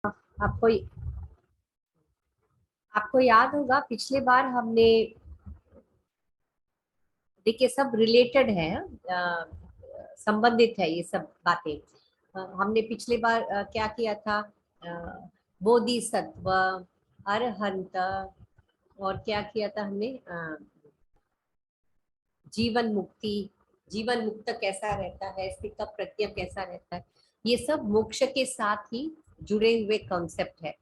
आपको आपको याद होगा पिछले बार हमने, देखिए सब रिलेटेड है, संबंधित है ये सब बातें। हमने पिछले बार क्या किया था, बोधिसत्व, अरहंत, और क्या किया था हमने, जीवन मुक्ति, जीवन मुक्त कैसा रहता है, स्थित प्रज्ञा कैसा रहता है, ये सब मोक्ष के साथ ही जुड़े हुए कॉन्सेप्ट है।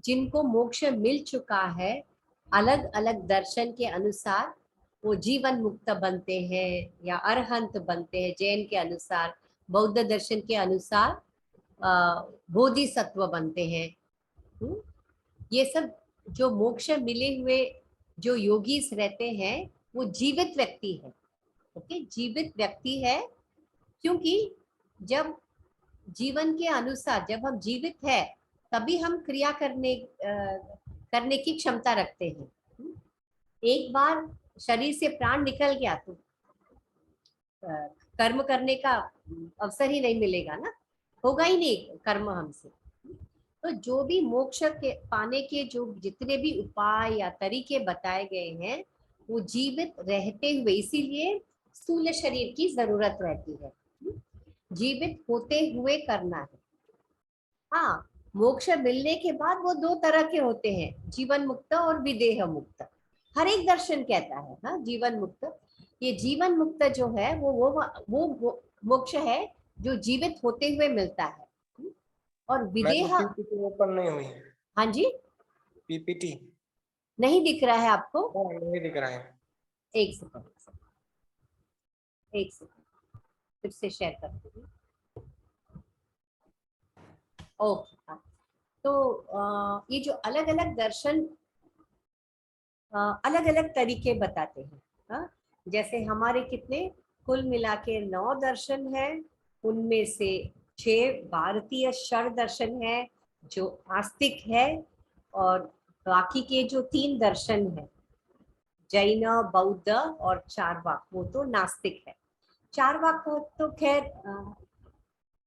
जिनको मोक्ष मिल चुका है, अलग अलग दर्शन के अनुसार वो जीवन मुक्त बनते हैं या अरहंत बनते हैं। जैन के अनुसार, बौद्ध दर्शन के अनुसार बोधिसत्व बनते हैं। ये सब जो मोक्ष मिले हुए जो योगीस रहते हैं वो जीवित व्यक्ति है। ओके, जीवित व्यक्ति है, क्योंकि जब जीवन के अनुसार जब हम जीवित है तभी हम क्रिया करने की क्षमता रखते हैं। एक बार शरीर से प्राण निकल गया तो कर्म करने का अवसर ही नहीं मिलेगा ना, होगा ही नहीं कर्म हमसे। तो जो भी मोक्ष के पाने के जो जितने भी उपाय या तरीके बताए गए हैं वो जीवित रहते हुए, इसीलिए स्थूल शरीर की जरूरत रहती है, जीवित होते हुए करना है। हाँ, मोक्ष मिलने के बाद वो दो तरह के होते हैं, जीवन मुक्त और विदेह मुक्त। हर एक दर्शन कहता है हाँ जीवन मुक्त। ये जीवन मुक्त जो है वो मोक्ष है जो जीवित होते हुए मिलता है। और मैम विदेह, पीपीटी ओपन नहीं हुई। हाँ जी, पीपीटी नहीं दिख रहा है आपको? नहीं दिख रहा है। एक सेकंड, एक सेकंड, फिर से शेयर करती हूँ। ओके, हाँ। तो ये जो अलग अलग दर्शन अलग अलग तरीके बताते हैं। हाँ, जैसे हमारे कितने कुल मिला के 9 दर्शन है, उनमें से 6 भारतीय षड दर्शन है जो आस्तिक है, और बाकी के जो 3 दर्शन है, जैन, बौद्ध और चारवाक, वो तो नास्तिक है। चारवाक को तो खैर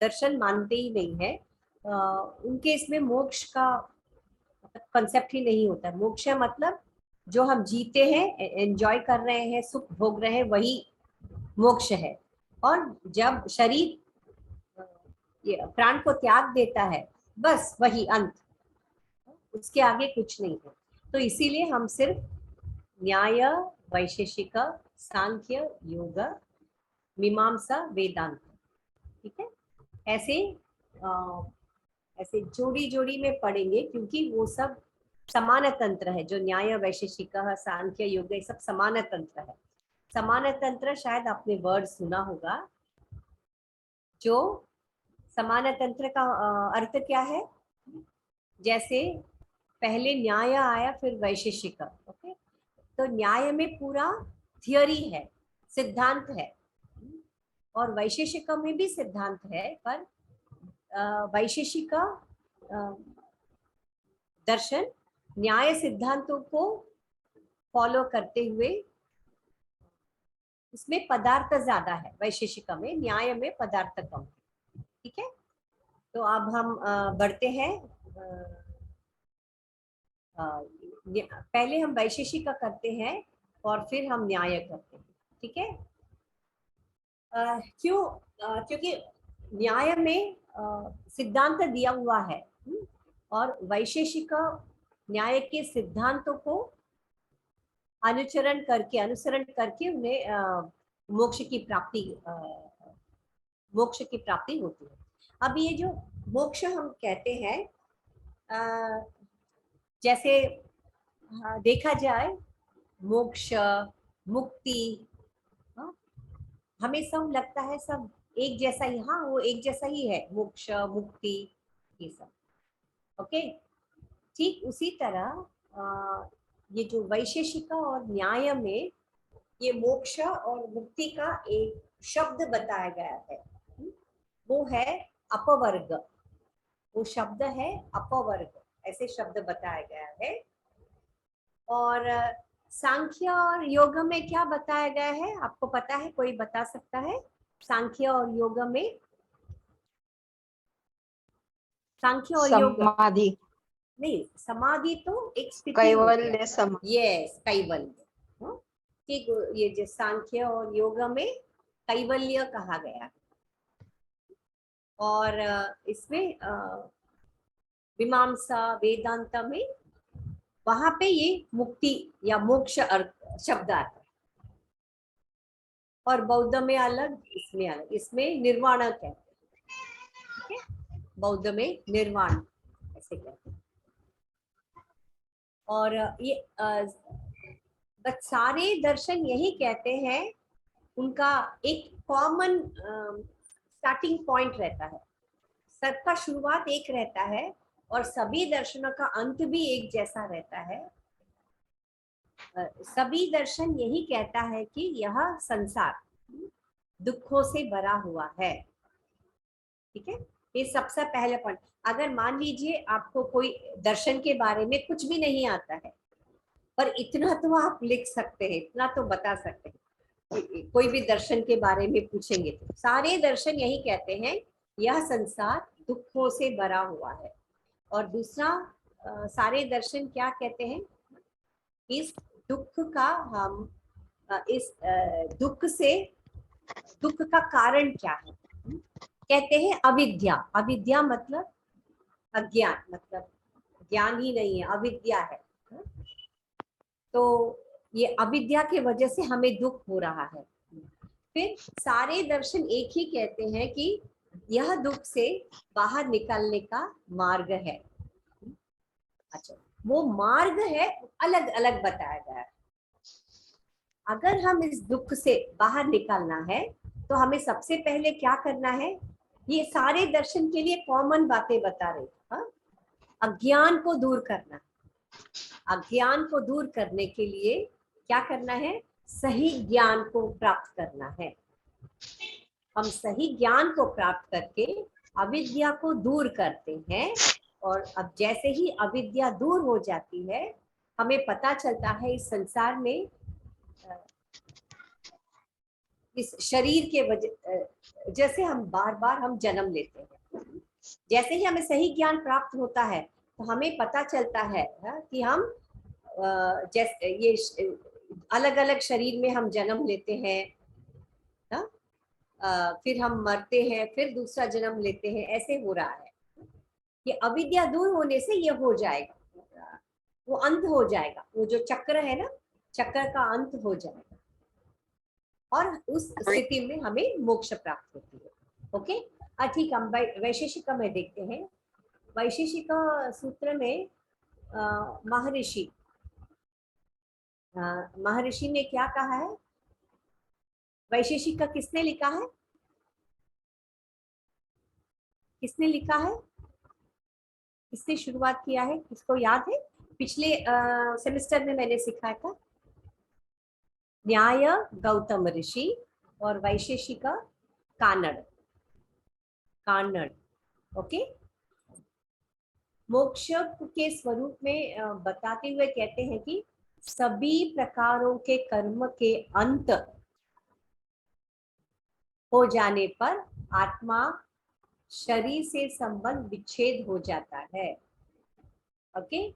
दर्शन मानते ही नहीं है, उनके इसमें मोक्ष का कंसेप्ट ही नहीं होता। मोक्ष मतलब जो हम जीते हैं, एंजॉय कर रहे हैं, सुख भोग रहे हैं, वही मोक्ष है। और जब शरीर ये प्राण को त्याग देता है, बस वही अंत, उसके आगे कुछ नहीं है। तो इसीलिए हम सिर्फ न्याय, वैशेषिक, सांख्य, योग, मीमांसा, वेदांत, ठीक है, ऐसे ऐसे जोड़ी जोड़ी में पढ़ेंगे, क्योंकि वो सब समान तंत्र है। जो न्याय, वैशेषिक, सांख्य, योग, ये सब समान तंत्र है। समान तंत्र शायद आपने वर्ड सुना होगा। जो समान तंत्र का अर्थ क्या है? जैसे पहले न्याय आया, फिर वैशेषिक। ओके, तो न्याय में पूरा थियोरी है, सिद्धांत है, और वैशेषिक में भी सिद्धांत है, पर वैशेषिक दर्शन न्याय सिद्धांतों को फॉलो करते हुए, इसमें पदार्थ ज्यादा है, वैशेषिक में, न्याय में पदार्थ कम। ठीक है, तो अब हम बढ़ते हैं। पहले हम वैशेषिक करते हैं और फिर हम न्याय करते हैं। ठीक है, क्यों? क्योंकि न्याय में सिद्धांत दिया हुआ है, और वैशेषिक न्याय के सिद्धांतों को अनुसरण करके उन्हें मोक्ष की प्राप्ति होती है। अब ये जो मोक्ष हम कहते हैं, जैसे देखा जाए, मोक्ष, मुक्ति, हाँ, हमें सब लगता है सब एक जैसा ही, हाँ वो एक जैसा ही है, मोक्ष, मुक्ति, ये सब। ओके, ठीक उसी तरह ये जो वैशेषिक और न्याय में ये मोक्ष और मुक्ति का एक शब्द बताया गया है, वो है अपवर्ग। वो शब्द है अपवर्ग, ऐसे शब्द बताया गया है। और सांख्य और योग में क्या बताया गया है, आपको पता है? कोई बता सकता है? सांख्य और योग में, सांख्य और योग समाधि, नहीं, समाधि तो एक स्थिति कैवल्य समाधि। यस, कैवल्य। ठीक, ये जो सांख्य और योग में कैवल्य कहा गया, और इसमें मीमांसा वेदांत में वहां पे ये मुक्ति या मोक्ष शब्द आता है, और बौद्ध में अलग, इसमें अलग, इसमें निर्वाण कहते हैं, ठीक है, बौद्ध में निर्वाण ऐसे कहते हैं। और ये बस सारे दर्शन यही कहते हैं, उनका एक कॉमन स्टार्टिंग पॉइंट रहता है, सबका शुरुआत एक रहता है, और सभी दर्शनों का अंत भी एक जैसा रहता है। सभी दर्शन यही कहता है कि यह संसार दुखों से भरा हुआ है, ठीक है। ये सबसे पहले पॉइंट। अगर मान लीजिए आपको कोई दर्शन के बारे में कुछ भी नहीं आता है, पर इतना तो आप लिख सकते हैं, इतना तो बता सकते हैं, कोई भी दर्शन के बारे में पूछेंगे तो सारे दर्शन यही कहते हैं, यह संसार दुखों से भरा हुआ है। और दूसरा, सारे दर्शन क्या कहते हैं, इस दुख का हम इस दुख से, दुख का कारण क्या है, कहते हैं अविद्या। अविद्या मतलब अज्ञान, मतलब ज्ञान ही नहीं है, अविद्या है। तो ये अविद्या के वजह से हमें दुख हो रहा है। फिर सारे दर्शन एक ही कहते हैं कि यह दुख से बाहर निकलने का मार्ग है। अच्छा, वो मार्ग है, अलग अलग बताया गया है। अगर हम इस दुख से बाहर निकलना है तो हमें सबसे पहले क्या करना है, ये सारे दर्शन के लिए कॉमन बातें बता रहे हैं। अज्ञान को दूर करना, अज्ञान को दूर करने के लिए क्या करना है, सही ज्ञान को प्राप्त करना है। हम सही ज्ञान को प्राप्त करके अविद्या को दूर करते हैं, और अब जैसे ही अविद्या दूर हो जाती है, हमें पता चलता है इस संसार में, इस शरीर के वजह जैसे हम बार बार हम जन्म लेते हैं, जैसे ही हमें सही ज्ञान प्राप्त होता है तो हमें पता चलता है कि हम जैसे ये अलग अलग शरीर में हम जन्म लेते हैं, फिर हम मरते हैं, फिर दूसरा जन्म लेते हैं, ऐसे हो रहा है। ये अविद्या दूर होने से ये हो जाएगा, वो अंत हो जाएगा, वो जो चक्र है ना, चक्र का अंत हो जाएगा, और उस स्थिति में हमें मोक्ष प्राप्त होती है। ओके, ठीक, हम वैशेषिक में देखते हैं। वैशेषिक सूत्र में महर्षि ने क्या कहा है, वैशेषिक का किसने लिखा है, किसने लिखा है, किसने शुरुआत किया है, किसको याद है? पिछले सेमेस्टर में मैंने सिखाया था, न्याय गौतम ऋषि और वैशेषिक कानड़। ओके, मोक्ष के स्वरूप में बताते हुए कहते हैं कि सभी प्रकारों के कर्म के अंत हो जाने पर आत्मा शरीर से संबंध विच्छेद हो जाता है। ओके,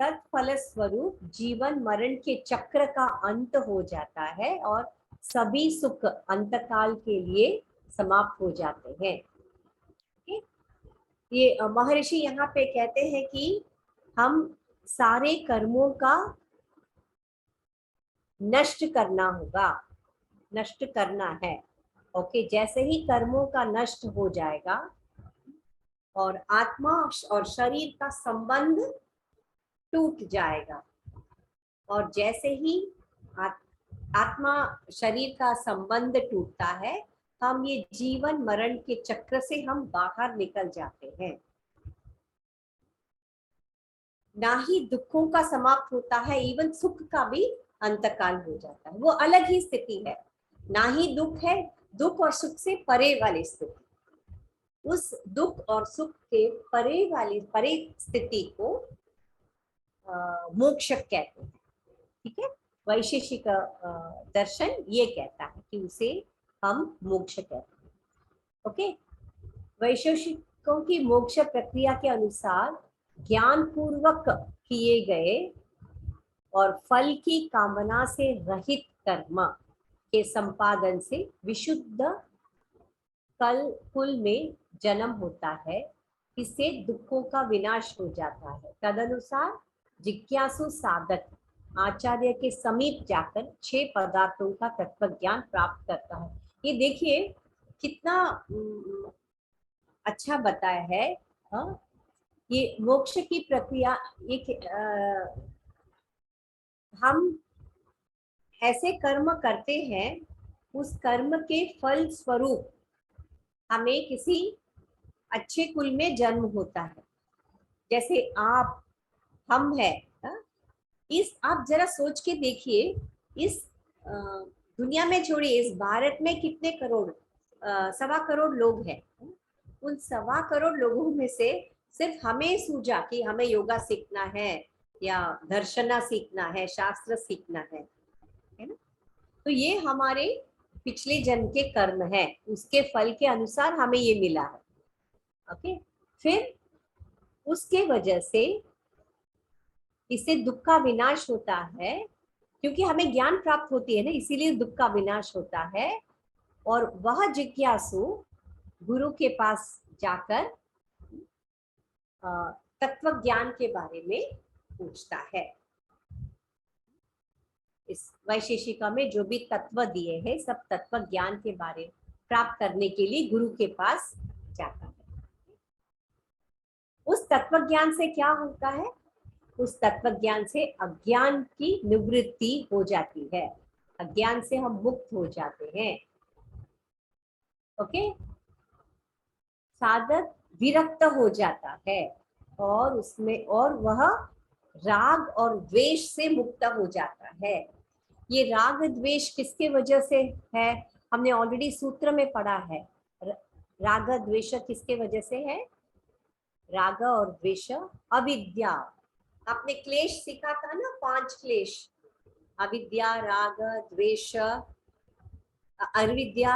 तत्फल स्वरूप जीवन मरण के चक्र का अंत हो जाता है, और सभी सुख अंतकाल के लिए समाप्त हो जाते हैं। ये महर्षि यहाँ पे कहते हैं कि हम सारे कर्मों का नष्ट करना होगा, नष्ट करना है। ओके, जैसे ही कर्मों का नष्ट हो जाएगा और आत्मा और शरीर का संबंध टूट जाएगा, और जैसे ही आत्मा शरीर का संबंध टूटता है, हम ये जीवन मरण के चक्र से हम बाहर निकल जाते हैं। ना ही दुखों का समाप्त होता है, इवन सुख का भी अंतकाल हो जाता है, वो अलग ही स्थिति है। ना ही दुख है, दुख और सुख से परे वाली स्थिति, उस दुख और सुख के परे स्थिति को मोक्ष कहते हैं। ठीक है, वैशेषिक दर्शन ये कहता है कि उसे हम मोक्ष कहते हैं। ओके, वैशेषिकों की मोक्ष प्रक्रिया के अनुसार ज्ञान पूर्वक किए गए और फल की कामना से रहित कर्म के संपादन से विशुद्ध कुल में जन्म होता है। इससे दुखों का विनाश हो जाता है। तदनुसार जिज्ञासु साधक आचार्य के समीप जाकर 6 पदार्थों का तत्व ज्ञान प्राप्त करता है। ये देखिए कितना अच्छा बताया है। हाँ? ये मोक्ष की प्रक्रिया, ये हम ऐसे कर्म करते हैं, उस कर्म के फल स्वरूप हमें किसी अच्छे कुल में जन्म होता है। जैसे आप, हम है, इस आप जरा सोच के देखिए, इस दुनिया में छोड़िए, इस भारत में कितने करोड़, 1.25 करोड़ लोग हैं। उन 1.25 करोड़ लोगों में से सिर्फ हमें सूझा कि हमें योगा सीखना है या दर्शना सीखना है, शास्त्र सीखना है ना? तो ये हमारे पिछले जन्म के कर्म है, उसके फल के अनुसार हमें ये मिला है। ओके, फिर उसके वजह से इससे दुख का विनाश होता है, क्योंकि हमें ज्ञान प्राप्त होती है ना, इसीलिए दुख का विनाश होता है। और वह जिज्ञासु गुरु के पास जाकर तत्व ज्ञान के बारे में पूछता है। इस वैशेषिका में जो भी तत्व दिए हैं, सब तत्व ज्ञान के बारे प्राप्त करने के लिए गुरु के पास जाता है। उस तत्व ज्ञान से क्या होता है? उस तत्व ज्ञान से अज्ञान की निवृत्ति हो जाती है, अज्ञान से हम मुक्त हो जाते हैं। ओके, साधक विरक्त हो जाता है और उसमें, और वह राग और द्वेष से मुक्त हो जाता है। ये राग द्वेष किसके वजह से है? हमने ऑलरेडी सूत्र में पढ़ा है। राग द्वेष किसके वजह से है? राग और द्वेष अविद्या। आपने क्लेश सीखा था ना, 5 क्लेश, अविद्या, राग, द्वेष, अविद्या,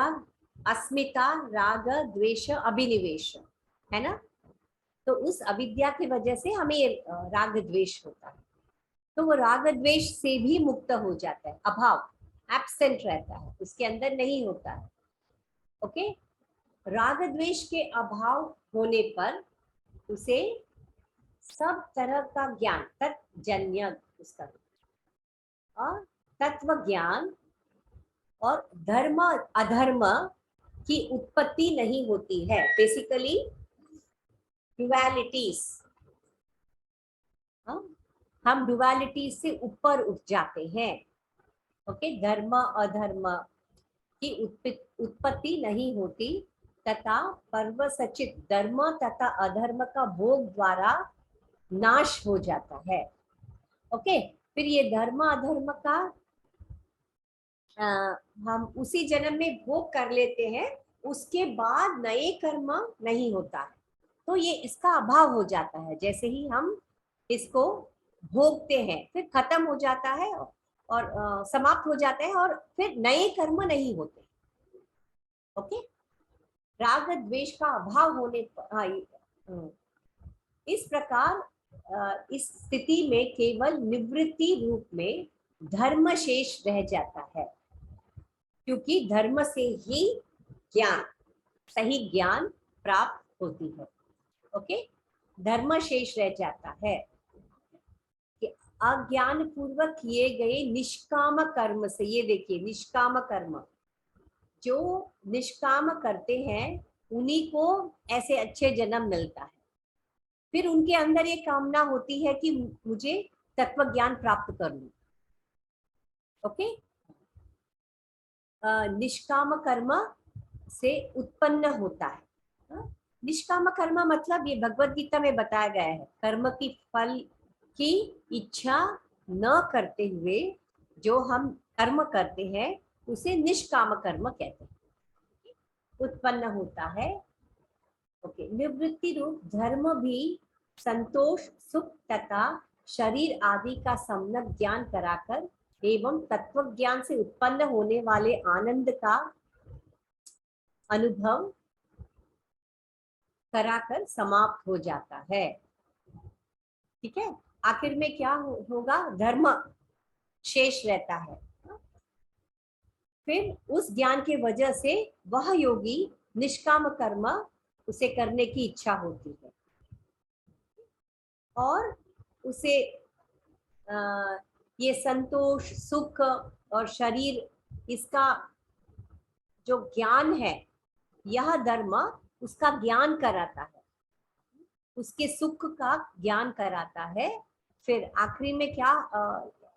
अस्मिता, राग, द्वेष, अभिनिवेश, है ना? तो उस अविद्या की वजह से हमें राग द्वेष होता है। तो वो राग द्वेष से भी मुक्त हो जाता है, अभाव, एब्सेंट रहता है, उसके अंदर नहीं होता है। ओके, राग द्वेष के अभाव होने पर उसे सब तरह का ज्ञान, तत्जन्य उसका, और तत्व ज्ञान और धर्म अधर्म की उत्पत्ति नहीं होती है। बेसिकली ड्युअलिटीज, हम ड्युअलिटीज से ऊपर उठ जाते हैं। ओके, धर्म अधर्म की उत्पत्ति नहीं होती तथा पर्वसचित धर्म तथा अधर्म का भोग द्वारा नाश हो जाता है। ओके, फिर ये धर्म अधर्म का हम उसी जन्म में भोग कर लेते हैं, उसके बाद नए कर्म नहीं होता है। तो ये इसका अभाव हो जाता है। जैसे ही हम इसको भोगते हैं, फिर खत्म हो जाता है और समाप्त हो जाता है, और फिर नए कर्म नहीं होते। ओके, राग द्वेष का अभाव होने पर इस प्रकार इस स्थिति में केवल निवृत्ति रूप में धर्म शेष रह जाता है, क्योंकि धर्म से ही ज्ञान, सही ज्ञान प्राप्त होती है। ओके, धर्म शेष रह जाता है कि अज्ञान पूर्वक किए गए निष्काम कर्म से, ये देखिए निष्काम कर्म, जो निष्काम करते हैं उन्हीं को ऐसे अच्छे जन्म मिलता है। फिर उनके अंदर ये कामना होती है कि मुझे तत्व ज्ञान प्राप्त कर लूं। ओके, निष्काम कर्म से उत्पन्न होता है। निष्काम कर्म मतलब ये भगवत गीता में बताया गया है, कर्म की फल की इच्छा न करते हुए जो हम कर्म करते हैं उसे निष्काम कर्म कहते हैं, उत्पन्न होता है। ओके, निवृत्ति रूप धर्म भी संतोष, सुख तथा शरीर आदि का सम्यक ज्ञान कराकर एवं तत्व ज्ञान से उत्पन्न होने वाले आनंद का अनुभव कराकर समाप्त हो जाता है। ठीक है, आखिर में क्या होगा, धर्म शेष रहता है। फिर उस ज्ञान के वजह से वह योगी निष्काम कर्म उसे करने की इच्छा होती है और उसे ये संतोष, सुख और शरीर, इसका जो ज्ञान है, यह धर्म उसका ज्ञान कराता है, उसके सुख का ज्ञान कराता है। फिर आखिरी में क्या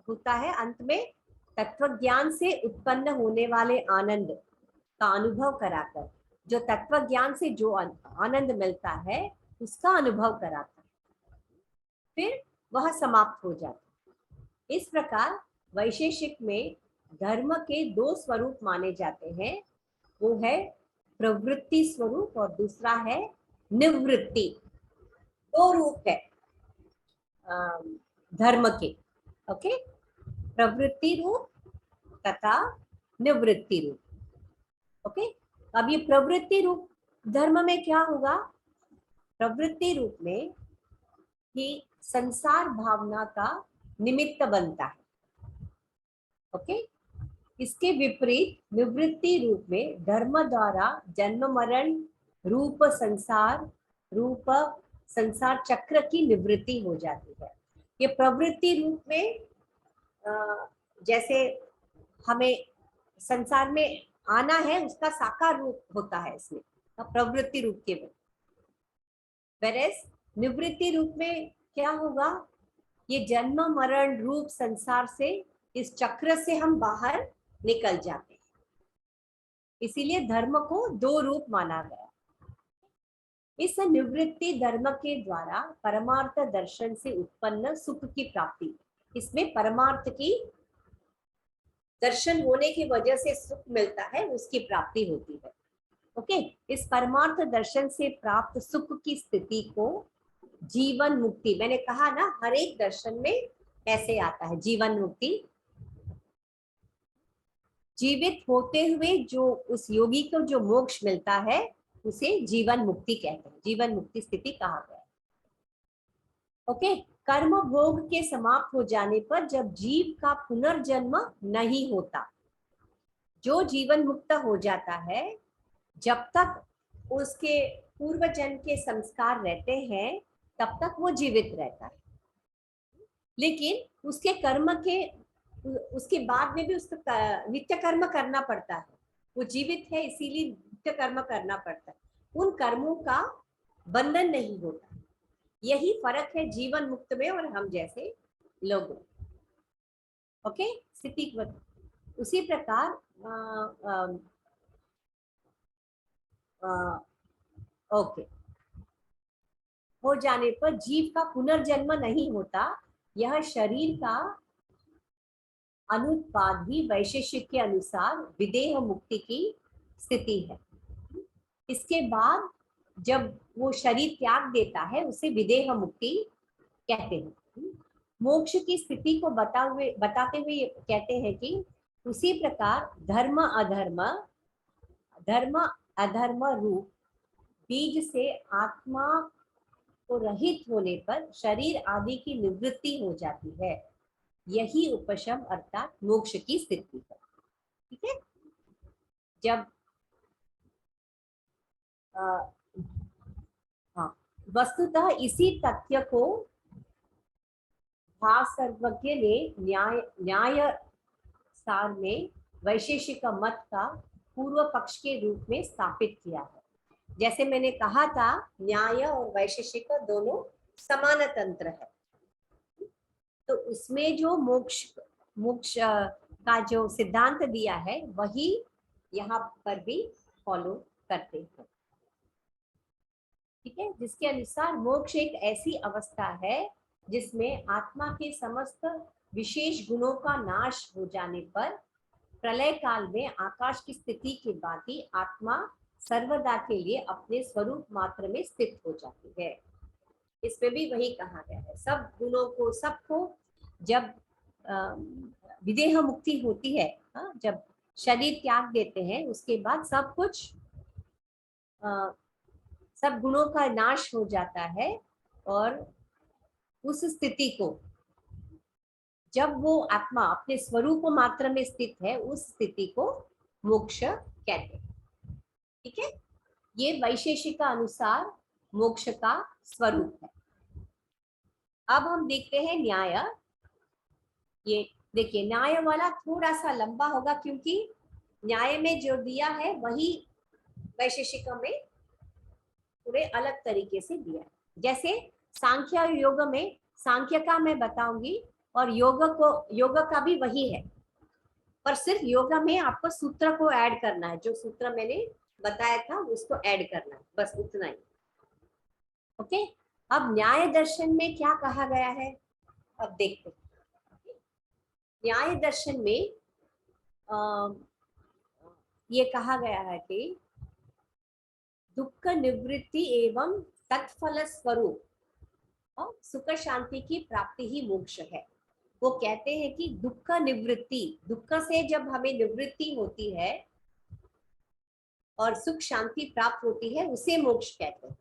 होता है, अंत में तत्व ज्ञान से उत्पन्न होने वाले आनंद का अनुभव कराकर, जो तत्व ज्ञान से जो आनंद मिलता है उसका अनुभव कराता है, फिर वह समाप्त हो जाता है। इस प्रकार वैशेषिक में धर्म के दो स्वरूप माने जाते हैं, वो है प्रवृत्ति स्वरूप और दूसरा है निवृत्ति। दो रूप है धर्म के, ओके, प्रवृत्ति रूप तथा निवृत्ति रूप। ओके, अब ये प्रवृत्ति रूप धर्म में क्या होगा, प्रवृत्ति रूप में ही संसार भावना का निमित्त बनता है। ओके, इसके विपरीत निवृत्ति रूप में धर्म द्वारा जन्म मरण रूप संसार चक्र की निवृत्ति हो जाती है। ये प्रवृत्ति रूप में जैसे हमें संसार में आना है, उसका साकार रूप होता है इसमें प्रवृत्ति रूप के में। वेरेस निवृत्ति रूप में क्या होगा, ये जन्म मरण रूप संसार से, इस चक्र से हम बाहर निकल जाते हैं। इसीलिए धर्म को दो रूप माना गया। इस निवृत्ति धर्म के द्वारा परमार्थ दर्शन से उत्पन्न सुख की प्राप्ति, इसमें परमार्थ की दर्शन होने की वजह से सुख मिलता है, उसकी प्राप्ति होती है। ओके, इस परमार्थ दर्शन से प्राप्त सुख की स्थिति को जीवन मुक्ति, मैंने कहा ना हर एक दर्शन में ऐसे आता है जीवन मुक्ति। जीवित होते हुए जो उस योगी को जो मोक्ष मिलता है उसे जीवन मुक्ति कहते हैं, जीवन मुक्ति स्थिति कहा गया है। ओके, कर्म भोग के समाप्त हो जाने पर जब जीव का पुनर्जन्म नहीं होता, जो जीवन मुक्त हो जाता है, जब तक उसके पूर्व जन्म के संस्कार रहते हैं तब तक वो जीवित रहता है, लेकिन उसके कर्म के उसके बाद में भी उसका नित्य कर्म करना पड़ता है। वो जीवित है इसीलिए नित्य कर्म करना पड़ता है, उन कर्मों का बंधन नहीं होता। यही फर्क है जीवन मुक्त में और हम जैसे लोगों। ओके, स्थिति उसी प्रकार ओके हो जाने पर जीव का पुनर्जन्म नहीं होता। यह शरीर का अनुत्पाद भी वैशेषिक के अनुसार विदेह मुक्ति की स्थिति है। इसके बाद जब वो शरीर त्याग देता है उसे विदेह मुक्ति कहते हैं। मोक्ष की स्थिति को बताते हुए कहते हैं कि उसी प्रकार धर्म अधर्म रूप बीज से आत्मा को रहित होने पर शरीर आदि की निवृत्ति हो जाती है। यही उपशम अर्थात मोक्ष की स्थिति है। ठीक है, जब हाँ, वस्तुतः इसी तथ्य को सर्वज्ञ ने न्याय सार में वैशेषिक मत का पूर्व पक्ष के रूप में स्थापित किया है। जैसे मैंने कहा था, न्याय और वैशेषिक दोनों समान तंत्र है, तो उसमें जो मोक्ष का जो सिद्धांत दिया है वही यहाँ पर भी फॉलो करते हैं। ठीक है, जिसके अनुसार मोक्ष एक ऐसी अवस्था है जिसमें आत्मा के समस्त विशेष गुणों का नाश हो जाने पर प्रलय काल में आकाश की स्थिति के बाद ही आत्मा सर्वदा के लिए अपने स्वरूप मात्र में स्थित हो जाती है। इसमें भी वही कहा गया है, सब गुणों को, सबको जब विदेह मुक्ति होती है, जब शरीर त्याग देते हैं उसके बाद सब कुछ सब गुणों का नाश हो जाता है और उस स्थिति को, जब वो आत्मा अपने स्वरूप मात्र में स्थित है, उस स्थिति को मोक्ष कहते हैं। ठीक है, ये वैशेषिक अनुसार मोक्ष का स्वरूप है। अब हम देखते हैं न्याय। ये देखिए, न्याय वाला थोड़ा सा लंबा होगा क्योंकि न्याय में जो दिया है वही वैशेषिक में पूरे अलग तरीके से दिया है। जैसे सांख्य योग में सांख्य का मैं बताऊंगी और योग का भी वही है, पर सिर्फ योग में आपको सूत्र को ऐड करना है। जो सूत्र मैंने बताया था उसको ऐड करना है, बस उतना ही। ओके, अब न्याय दर्शन में क्या कहा गया है, अब देखते हैं। न्याय दर्शन में ये कहा गया है कि दुख निवृत्ति एवं तत्फल स्वरूप और सुख शांति की प्राप्ति ही मोक्ष है। वो कहते हैं कि दुख निवृत्ति, दुख से जब हमें निवृत्ति होती है और सुख शांति प्राप्त होती है, उसे मोक्ष कहते हैं।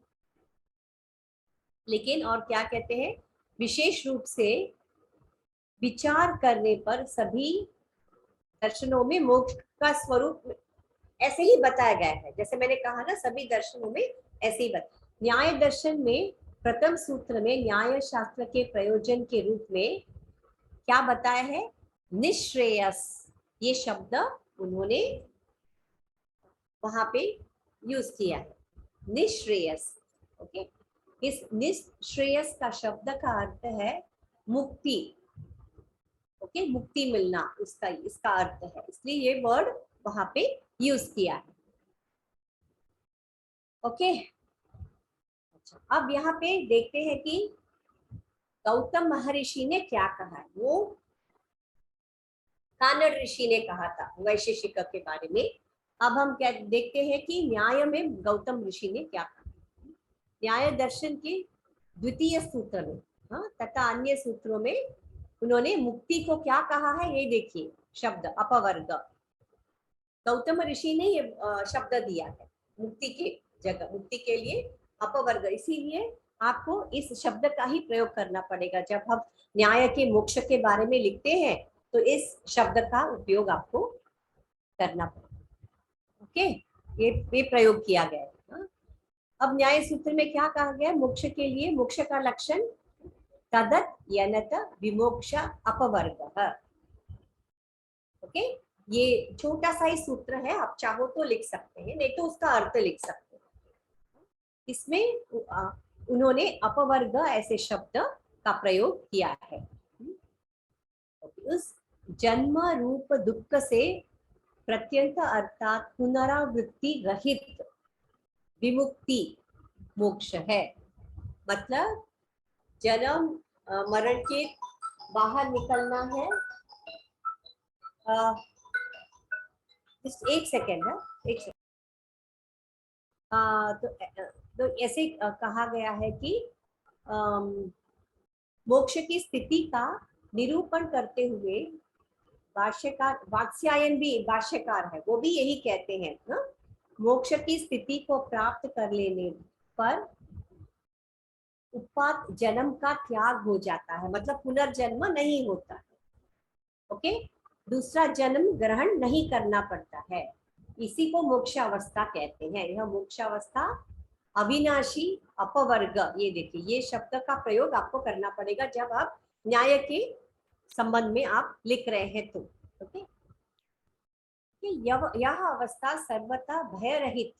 लेकिन और क्या कहते हैं, विशेष रूप से विचार करने पर सभी दर्शनों में मोक्ष का स्वरूप ऐसे ही बताया गया है। जैसे मैंने कहा ना, सभी दर्शनों में ऐसे ही न्याय दर्शन में प्रथम सूत्र में न्याय शास्त्र के प्रयोजन के रूप में क्या बताया है, निश्रेयस, ये शब्द उन्होंने वहां पे यूज किया है, निश्रेयस। ओके, इस निश्रेयस का शब्द का अर्थ है मुक्ति। ओके, मुक्ति मिलना, उसका इसका अर्थ है, इसलिए ये वर्ड वहां पे यूज किया है। ओके, अच्छा, अब यहाँ पे देखते हैं कि गौतम महर्षि ने क्या कहा है। वो कानड़ ऋषि ने कहा था वैशेषिक के बारे में। अब हम क्या देखते हैं कि न्याय में गौतम ऋषि ने क्या कहा। न्याय दर्शन के द्वितीय सूत्र में तथा अन्य सूत्रों में उन्होंने मुक्ति को क्या कहा है, ये देखिए, शब्द अपवर्ग। गौतम ऋषि ने ये शब्द दिया है मुक्ति के जगह, मुक्ति के लिए अपवर्ग। इसीलिए आपको इस शब्द का ही प्रयोग करना पड़ेगा जब हम न्याय के मोक्ष के बारे में लिखते हैं, तो इस शब्द का उपयोग आपको करना पड़ेगा। ओके, ये प्रयोग किया गया है। अब न्याय सूत्र में क्या कहा गया, मोक्ष के लिए मोक्ष का लक्षण तदत यनत विमोक्ष अपवर्ग। ओके, ये छोटा सा ही सूत्र है, आप चाहो तो लिख सकते हैं, नहीं तो उसका अर्थ लिख सकते हैं। इसमें उन्होंने अपवर्ग ऐसे शब्द का प्रयोग किया है। उस जन्म रूप दुख से प्रत्यंत अर्थात पुनरावृत्ति रहित विमुक्ति मोक्ष है। मतलब जन्म मरण के बाहर निकलना है। एक सेकेंड है, एक सेकेंड। तो ऐसे कहा गया है कि मोक्ष की स्थिति का निरूपण करते हुए भाष्यकार, वात्स्यायन भी भाष्यकार है, वो भी यही कहते हैं ना, मोक्ष की स्थिति को प्राप्त कर लेने पर उत्पात जन्म का त्याग हो जाता है, मतलब पुनर्जन्म नहीं होता है। ओके, दूसरा जन्म ग्रहण नहीं करना पड़ता है, इसी को मोक्षावस्था कहते हैं। यह मोक्षावस्था अविनाशी अपवर्ग, ये देखिए, ये शब्द का प्रयोग आपको करना पड़ेगा जब आप न्याय के संबंध में आप लिख रहे हैं तो। ओके, यह अवस्था सर्वथा भय रहित,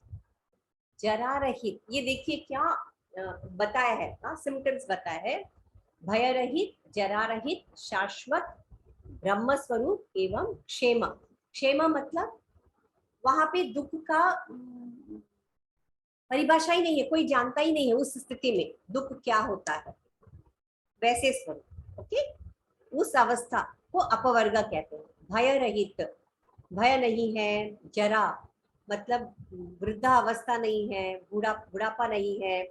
जरा रहित, ये देखिए क्या बताया है, सिम्टम्स बताया है, भय रहित, जरा रहित, शाश्वत, ब्रह्म स्वरूप एवं क्षेम। क्षेम मतलब वहां पे दुख का परिभाषा ही नहीं है, कोई जानता ही नहीं है उस स्थिति में दुख क्या होता है, वैसे स्वरूप। ओके, उस अवस्था को अपवर्ग कहते हैं। भय रहित, भय नहीं है, जरा मतलब वृद्धावस्था नहीं है, बुढ़ापा नहीं है,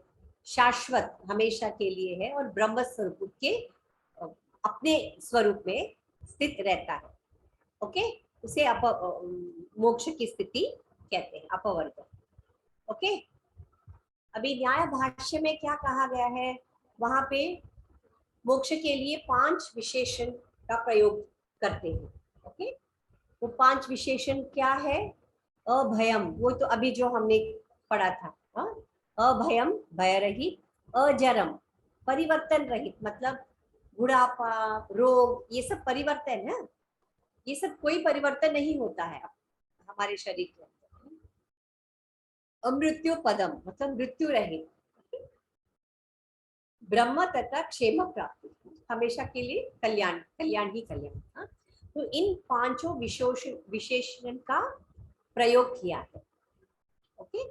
शाश्वत हमेशा के लिए है, और ब्रह्म स्वरूप के अपने स्वरूप में स्थित रहता है। ओके, उसे मोक्ष की स्थिति कहते हैं, अपवर्ग। ओके, अभी न्याय भाष्य में क्या कहा गया है, वहां पे मोक्ष के लिए 5 विशेषण का प्रयोग करते हैं। ओके, वो 5 विशेषण क्या है? अभयम, वो तो अभी जो हमने पढ़ा था, हाँ? अभयम भय रहित, अजरम परिवर्तन रहित, मतलब बुढ़ापा, रोग, ये सब परिवर्तन है, ये सब कोई परिवर्तन नहीं होता है हमारे शरीर के अंदर। अमृत्यु पदम मतलब मृत्यु रहित, ब्रह्म तथा क्षेम प्राप्ति, हमेशा के लिए कल्याण, कल्याण ही कल्याण। हाँ? तो इन 5 विशेषण का प्रयोग किया है। ओके,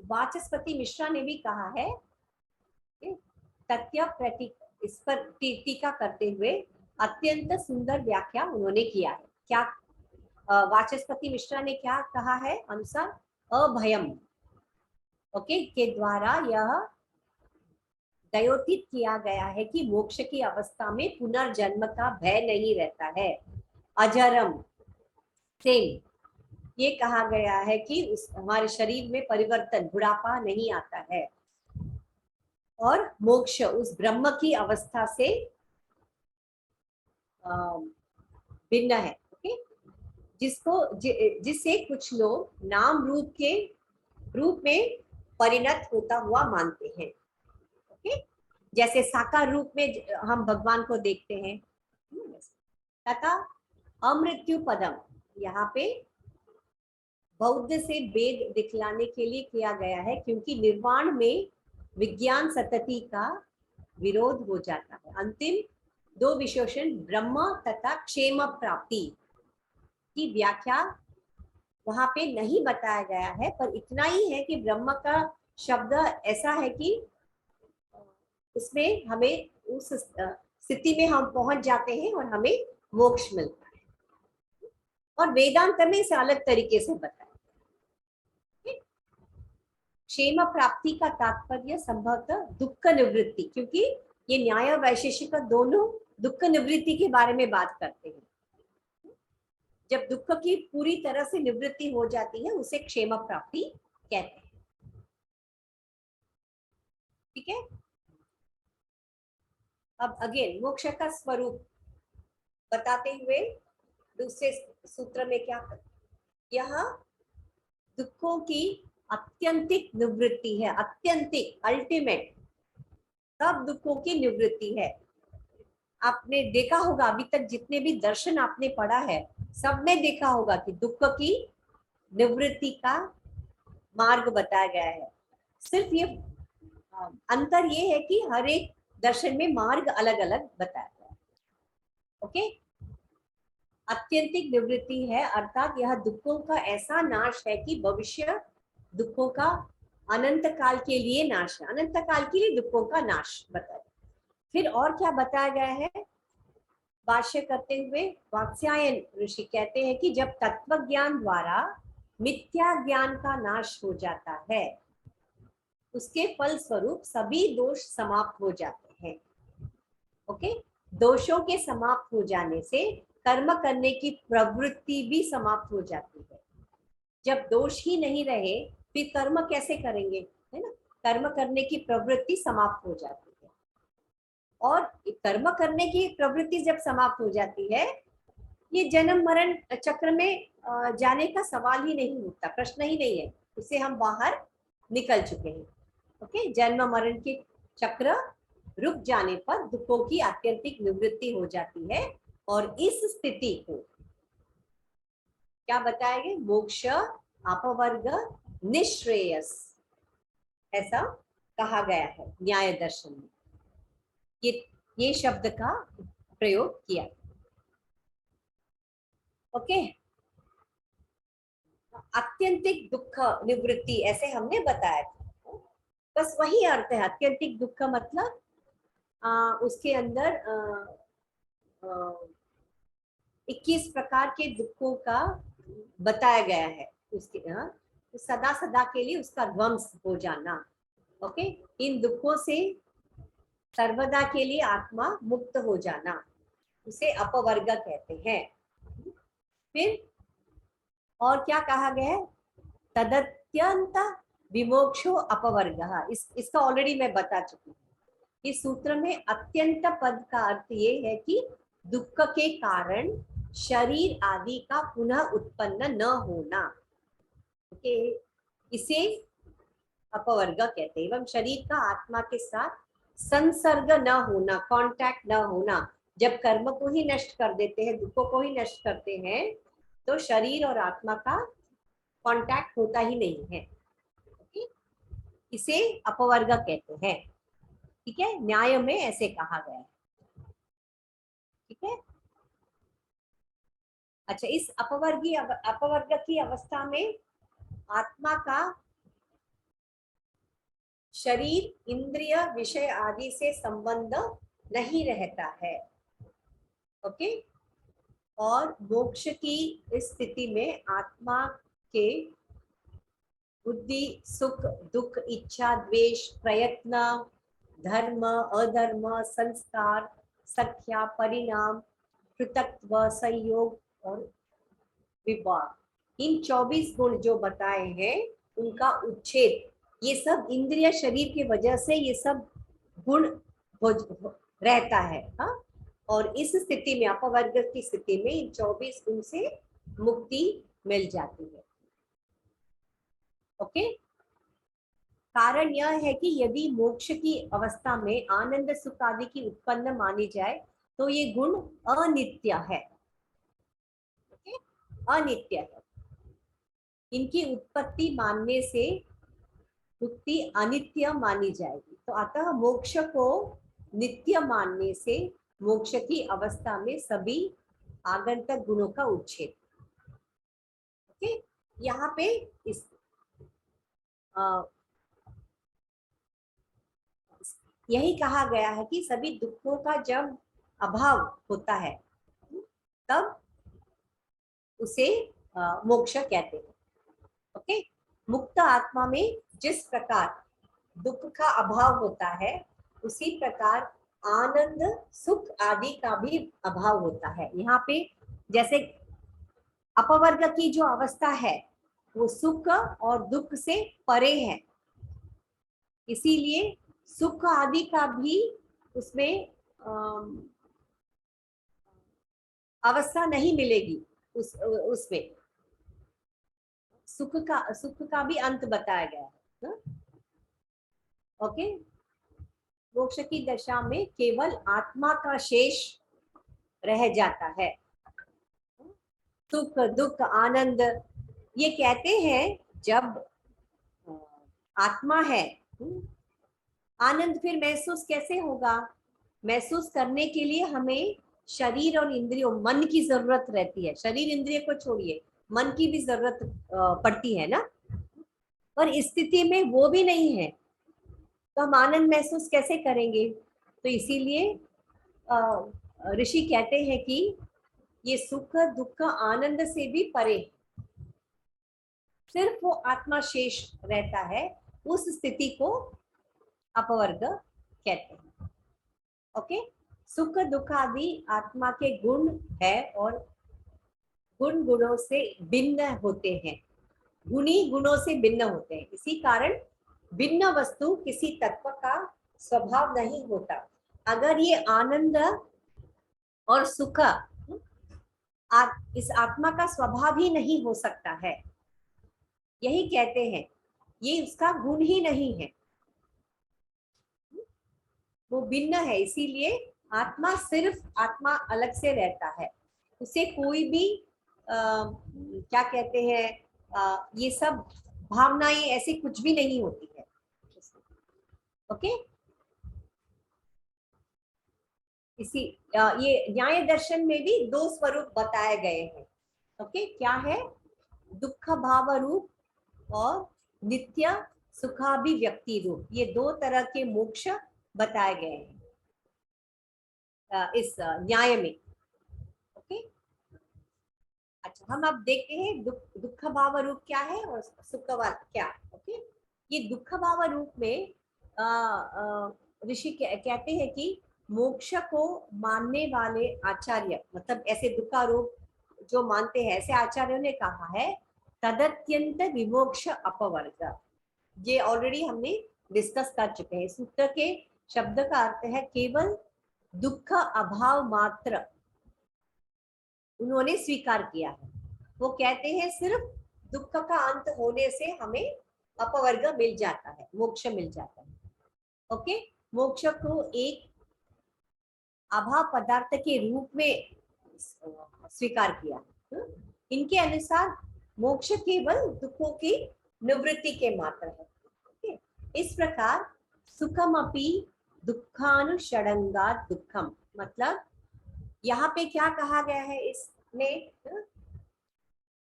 वाचस्पति मिश्रा ने भी कहा है, तथ्य प्रतीक, इस पर टीका करते हुए अत्यंत सुंदर व्याख्या उन्होंने किया है। क्या वाचस्पति मिश्रा ने क्या कहा है? अनुसार अभयम, ओके, के द्वारा यह द्योतित किया गया है कि मोक्ष की अवस्था में पुनर्जन्म का भय नहीं रहता है। अजरम, सेम, ये कहा गया है कि उस हमारे शरीर में परिवर्तन, बुढ़ापा नहीं आता है। और मोक्ष उस ब्रह्म की अवस्था से भिन्न है। ओके, जिससे कुछ लोग नाम रूप के रूप में परिणत होता हुआ मानते हैं। ओके, जैसे साकार रूप में हम भगवान को देखते हैं, तथा अमृत्यु पदम, यहाँ पे बौद्ध से वेद दिखलाने के लिए किया गया है, क्योंकि निर्वाण में विज्ञान सतति का विरोध हो जाता है। अंतिम 2 विशेषण ब्रह्म तथा क्षेम प्राप्ति की व्याख्या वहां पे नहीं बताया गया है, पर इतना ही है कि ब्रह्म का शब्द ऐसा है कि उसमें हमें उस स्थिति में हम पहुंच जाते हैं और हमें मोक्ष मिलता है। और वेदांत में इसे अलग तरीके से बताया। क्षेम प्राप्ति का तात्पर्य संभवतः दुख निवृत्ति, क्योंकि ये न्याय वैशेषिक दोनों दुख निवृत्ति के बारे में बात करते हैं। जब दुख की पूरी तरह से निवृत्ति हो जाती है उसे क्षेम प्राप्ति कहते हैं। ठीक है, अब अगेन मोक्ष का स्वरूप बताते हुए दूसरे सूत्र में क्या करते, यह दुखों की अत्यंतिक निवृत्ति है। अत्यंतिक, अल्टीमेट, सब दुखों की निवृत्ति है। आपने देखा होगा अभी तक जितने भी दर्शन आपने पढ़ा है, सब में देखा होगा कि दुख की निवृत्ति का मार्ग बताया गया है। सिर्फ ये अंतर ये है कि हर एक दर्शन में मार्ग अलग अलग बताया गया है। ओके, अत्यंतिक निवृत्ति है, अर्थात यह दुखों का ऐसा नाश है कि भविष्य दुखों का अनंत काल के लिए नाश है। अनंत काल के लिए दुखों का नाश बताया। फिर और क्या बताया गया है? भाष्य करते हुए वात्स्यायन ऋषि कहते हैं कि जब तत्व ज्ञान द्वारा मिथ्या ज्ञान का नाश हो जाता है, उसके फल स्वरूप सभी दोष समाप्त हो जाते हैं। ओके, दोषों के समाप्त हो जाने से कर्म करने की प्रवृत्ति भी समाप्त हो जाती है। जब दोष ही नहीं रहे फिर कर्म कैसे करेंगे, है ना? कर्म करने की प्रवृत्ति समाप्त हो जाती है, और कर्म करने की प्रवृत्ति जब समाप्त हो जाती है, ये जन्म मरण चक्र में जाने का सवाल ही नहीं उठता, प्रश्न ही नहीं है, उससे हम बाहर निकल चुके हैं। ओके, जन्म मरण के चक्र रुक जाने पर दुखों की आत्यंतिक निवृत्ति हो जाती है, और इस स्थिति को क्या बताएंगे? मोक्ष, अपवर्ग, निश्रेयस, ऐसा कहा गया है न्याय दर्शन में। ये शब्द का प्रयोग किया। ओके, आत्यंतिक दुख निवृत्ति ऐसे हमने बताया था, बस वही अर्थ है। आत्यंतिक दुख मतलब उसके अंदर 21 प्रकार के दुखों का बताया गया है। उसके तो सदा सदा के लिए उसका ध्वंस हो जाना। ओके, इन दुखों से सर्वदा के लिए आत्मा मुक्त हो जाना, उसे अपवर्ग कहते हैं। फिर और क्या कहा गया है? तदत्यंत विमोक्षो अपवर्गः, इसका ऑलरेडी मैं बता चुकी हूँ। इस सूत्र में अत्यंत पद का अर्थ ये है कि दुख के कारण शरीर आदि का पुनः उत्पन्न न होना, ओके, इसे अपवर्ग कहते हैं। एवं शरीर का आत्मा के साथ संसर्ग न होना, कांटेक्ट न होना, जब कर्म को ही नष्ट कर देते हैं, दुखों को ही नष्ट करते हैं, तो शरीर और आत्मा का कांटेक्ट होता ही नहीं है, ओके, इसे अपवर्ग कहते हैं। ठीक है, न्याय में ऐसे कहा गया है। ठीक है, अच्छा, इस अपवर्ग की अवस्था में आत्मा का शरीर, इंद्रिय, विषय आदि से संबंध नहीं रहता है, ओके, और मोक्ष की इस स्थिति में आत्मा के बुद्धि, सुख, दुख, इच्छा, द्वेष, प्रयत्न, धर्म, अधर्म, संस्कार, संख्या, परिणाम, पृथक्त्व, संयोग और विभाग, इन 24 गुण जो बताए हैं उनका उच्छेद, ये सब इंद्रिय शरीर की वजह से ये सब गुण रहता है। हाँ, और इस स्थिति में, अपवर्ग की स्थिति में, इन 24 गुण से मुक्ति मिल जाती है, ओके। कारण यह है कि यदि मोक्ष की अवस्था में आनंद सुख आदि की उत्पन्न मानी जाए तो ये गुण अनित्य है, ओके, अनित्य है। इनकी उत्पत्ति मानने से मुक्ति अनित्य मानी जाएगी, तो अतः मोक्ष को नित्य मानने से मोक्ष की अवस्था में सभी आगंतक गुणों का उच्छेद, ओके। यहाँ पे इस यही कहा गया है कि सभी दुखों का जब अभाव होता है तब उसे मोक्ष कहते हैं, ओके। मुक्त आत्मा में जिस प्रकार दुख का अभाव होता है उसी प्रकार आनंद, सुख आदि का भी अभाव होता है। यहाँ पे जैसे अपवर्ग की जो अवस्था है वो सुख और दुख से परे है, इसीलिए सुख आदि का भी उसमें अवस्था नहीं मिलेगी, उसमें सुख का भी अंत बताया गया है, ओके। मोक्ष की दशा में केवल आत्मा का शेष रह जाता है। सुख, दुख, आनंद, ये कहते हैं जब आत्मा है, आनंद फिर महसूस कैसे होगा? महसूस करने के लिए हमें शरीर और इंद्रियों, मन की जरूरत रहती है। शरीर इंद्रिय को छोड़िए, मन की भी जरूरत पड़ती है ना, पर स्थिति में वो भी नहीं है तो हम आनंद महसूस कैसे करेंगे? तो इसीलिए ऋषि कहते हैं कि ये सुख, दुख, आनंद से भी परे सिर्फ वो आत्मा शेष रहता है, उस स्थिति को अपवर्ग कहते हैं, ओके। सुख दुख आदि आत्मा के गुण है और गुण गुणों से भिन्न होते हैं, गुणी गुणों से भिन्न होते हैं, इसी कारण भिन्न वस्तु किसी तत्व का स्वभाव नहीं होता। अगर ये आनंद और सुख इस आत्मा का स्वभाव ही नहीं हो सकता है, यही कहते हैं ये उसका गुण ही नहीं है, वो भिन्न है, इसीलिए आत्मा सिर्फ आत्मा अलग से रहता है, उसे कोई भी क्या कहते हैं, ये सब भावनाएं ऐसी कुछ भी नहीं होती है, ओके। इसी ये न्याय दर्शन में भी दो स्वरूप बताए गए हैं, ओके। क्या है? दुख भाव रूप और नित्य सुखाभिव्यक्ति रूप, ये दो तरह के मोक्ष बताए गए हैं इस न्याय में, ओके। अच्छा, हम अब देखते हैं दुख भाव रूप क्या है और सुख क्या, ओके। ये दुख भाव रूप में ऋषि कहते हैं कि मोक्ष को मानने वाले आचार्य, मतलब ऐसे दुखारूप जो मानते हैं ऐसे आचार्यों ने कहा है तदत्यंत विमोक्ष अपवर्ग, ये ऑलरेडी हमने डिस्कस कर चुके हैं। सूत्र के शब्द का अर्थ है केवल दुख अभाव मात्र उन्होंने स्वीकार किया है। वो कहते हैं सिर्फ दुख का अंत होने से हमें अपवर्ग मिल जाता है, मोक्ष मिल जाता है। ओके, मोक्ष को एक अभाव पदार्थ के रूप में स्वीकार किया। इनके अनुसार मोक्ष केवल दुखों की निवृत्ति के मात्र है। ओके, इस प्रकार सुखम अपि दुखानुषडंगात् दुखम, मतलब यहाँ पे क्या कहा गया है इसमें,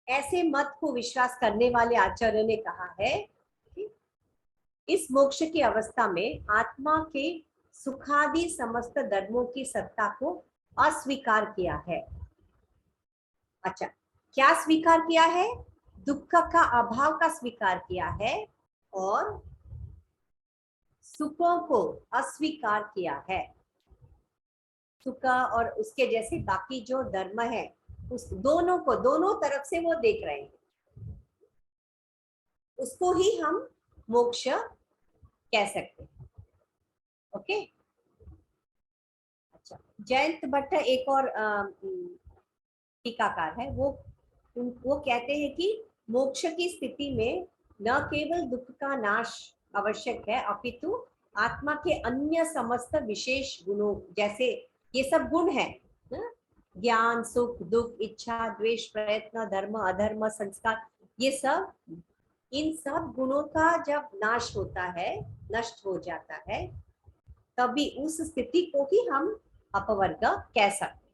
ऐसे मत को विश्वास करने वाले आचार्य ने कहा है कि इस मोक्ष की अवस्था में आत्मा के सुखादि समस्त धर्मों की सत्ता को अस्वीकार किया है। अच्छा, क्या स्वीकार किया है? दुख का अभाव का स्वीकार किया है और सुखों को अस्वीकार किया है। सुख और उसके जैसे बाकी जो धर्म है उस दोनों को, दोनों तरफ से वो देख रहे हैं, उसको ही हम मोक्ष कह सकते हैं। ओके, अच्छा, जयंत भट्ट एक और टीकाकार है, वो कहते हैं कि मोक्ष की स्थिति में न केवल दुख का नाश आवश्यक है अपितु आत्मा के अन्य समस्त विशेष गुणों, जैसे ये सब गुण है, ज्ञान सुख दुख इच्छा द्वेष प्रयत्न धर्म अधर्म संस्कार, ये सब, इन सब गुणों का जब नाश होता है, नष्ट हो जाता है, तभी उस स्थिति को ही हम अपवर्ग कह सकते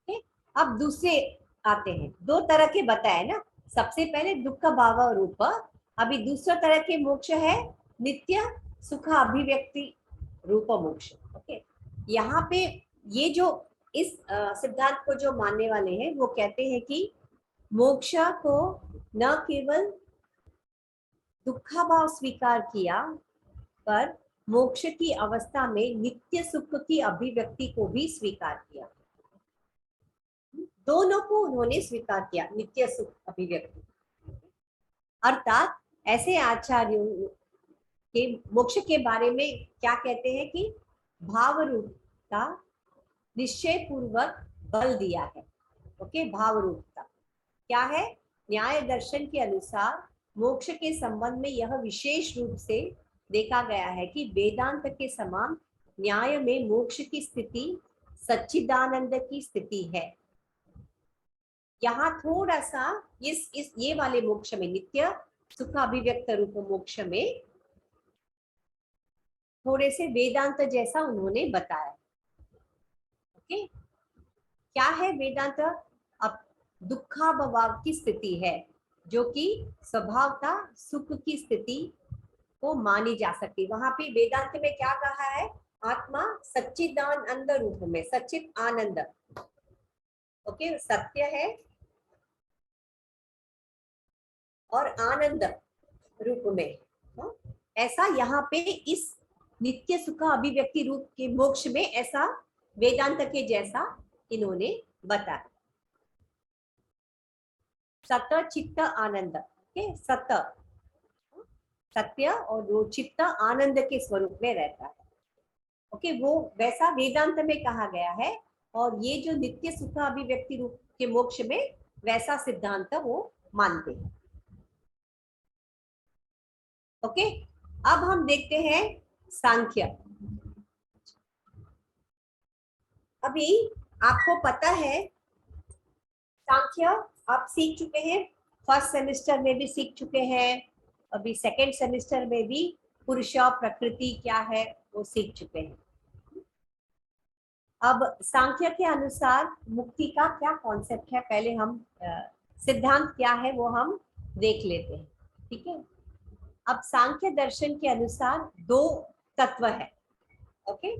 हैं। अब दूसरे आते हैं, दो तरह के बताए ना, सबसे पहले दुख भाव रूप, अभी दूसरा तरह के मोक्ष है नित्य सुख अभिव्यक्ति रूप मोक्ष। ओके, यहाँ पे ये जो इस सिद्धांत को जो मानने वाले हैं वो कहते हैं कि मोक्ष को न केवल दुखाभाव स्वीकार किया, पर मोक्ष की अवस्था में नित्य सुख की अभिव्यक्ति को भी स्वीकार किया। दोनों को उन्होंने स्वीकार किया, नित्य सुख अभिव्यक्ति। अर्थात ऐसे आचार्यों के मोक्ष के बारे में क्या कहते हैं कि भाव रूपता निश्चय पूर्वक बल दिया है। ओके, भाव रूपता क्या है? न्याय दर्शन के अनुसार मोक्ष के संबंध में यह विशेष रूप से देखा गया है कि वेदांत के समान न्याय में मोक्ष की स्थिति सच्चिदानंद की स्थिति है। यहाँ थोड़ा सा इस ये वाले मोक्ष में, नित्य सुख अभिव्यक्त रूप मोक्ष में, थोड़े से वेदांत जैसा उन्होंने बताया। ओके, क्या है वेदांत? अब दुखाभाव की स्थिति है जो कि स्वभावता सुख की स्थिति को मानी जा सकती। वहां पे वेदांत में क्या कहा है? आत्मा सच्चिदानंद रूप में, सच्चित आनंद, ओके, सत्य है और आनंद रूप में, ऐसा यहाँ पे इस नित्य सुख अभिव्यक्ति रूप के मोक्ष में ऐसा वेदांत के जैसा इन्होंने बताया। सत चित्त आनंद, सत सत्य और वो चित्त आनंद के स्वरूप में रहता है। ओके, वो वैसा वेदांत में कहा गया है, और ये जो नित्य सुख अभिव्यक्ति रूप के मोक्ष में वैसा सिद्धांत वो मानते हैं। ओके, अब हम देखते हैं सांख्य। अभी आपको पता है सांख्य आप सीख चुके हैं, फर्स्ट सेमेस्टर में भी सीख चुके हैं, अभी सेकंड सेमेस्टर में भी पुरुष प्रकृति क्या है वो सीख चुके हैं। अब सांख्य के अनुसार मुक्ति का क्या कॉन्सेप्ट है, पहले हम सिद्धांत क्या है वो हम देख लेते हैं। ठीक है, अब सांख्य दर्शन के अनुसार दो तत्व है। ओके,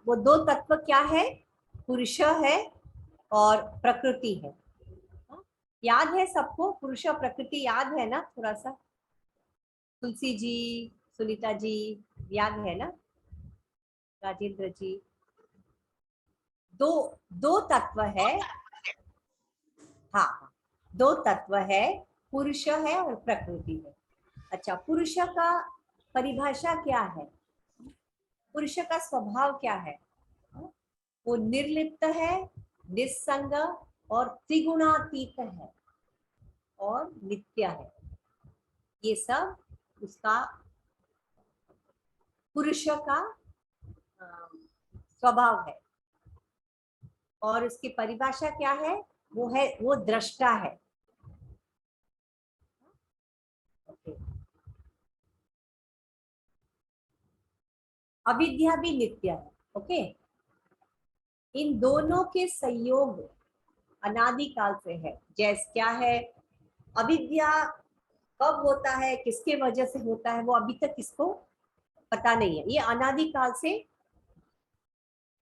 वो दो तत्व क्या है? पुरुष है और प्रकृति है। याद है सबको? पुरुष और प्रकृति याद है ना? थोड़ा सा तुलसी जी, सुनीता जी, याद है ना? राजेंद्र जी, दो तत्व है। हाँ, दो तत्व है, पुरुष है और प्रकृति है। अच्छा, पुरुष का परिभाषा क्या है? पुरुष का स्वभाव क्या है? वो निर्लिप्त है, निस्संग और त्रिगुणातीत है और नित्य है। ये सब उसका पुरुष का स्वभाव है। और उसकी परिभाषा क्या है? वो दृष्टा है। ओके। अविद्या भी नित्य है। ओके। इन दोनों के संयोग अनादिकाल से है। जैसे क्या है, अविद्या कब होता है, किसके वजह से होता है, वो अभी तक किसको पता नहीं है। ये अनादिकाल से।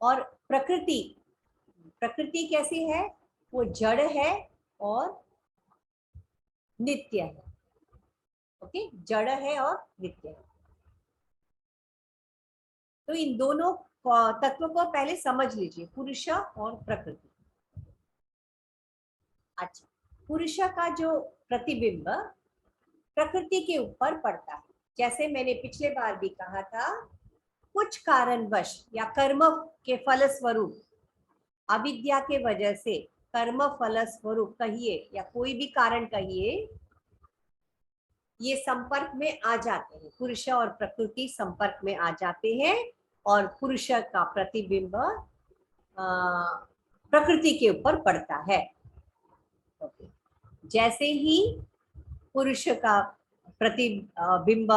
और प्रकृति, प्रकृति कैसी है? वो जड़ है और नित्य है। ओके, जड़ है और नित्य है। तो इन दोनों तत्वों को पहले समझ लीजिए, पुरुष और प्रकृति। अच्छा, पुरुष का जो प्रतिबिंब प्रकृति के ऊपर पड़ता है। जैसे मैंने पिछले बार भी कहा था, कुछ कारणवश या कर्म के फल स्वरूप, अविद्या के वजह से कर्म फल स्वरूप कहिए या कोई भी कारण कहिए, ये संपर्क में आ जाते हैं। पुरुष और प्रकृति संपर्क में आ जाते हैं और पुरुष का प्रतिबिंब प्रकृति के ऊपर पड़ता है। जैसे ही पुरुष का प्रतिबिंब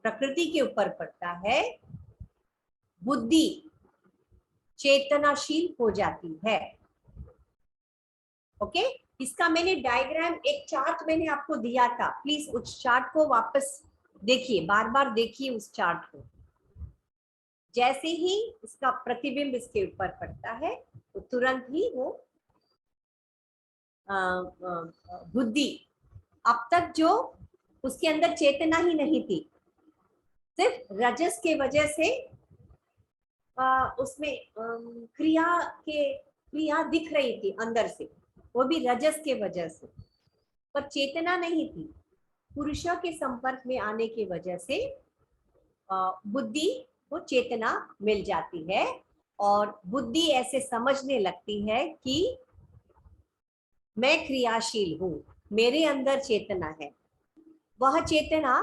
प्रकृति के ऊपर पड़ता है, बुद्धि चेतनाशील हो जाती है। ओके। इसका मैंने डायग्राम, एक चार्ट मैंने आपको दिया था, प्लीज उस चार्ट को वापस देखिए, बार बार देखिए उस चार्ट को। जैसे ही इसका प्रतिबिंब इसके ऊपर पड़ता है तो तुरंत ही वो बुद्धि, अब तक जो उसके अंदर चेतना ही नहीं थी, सिर्फ रजस के वजह से उसमें क्रिया दिख रही थी अंदर से, वो भी रजस के वजह से, पर चेतना नहीं थी। पुरुषों के संपर्क में आने की वजह से बुद्धि को चेतना मिल जाती है और बुद्धि ऐसे समझने लगती है कि मैं क्रियाशील हूँ, मेरे अंदर चेतना है। वह चेतना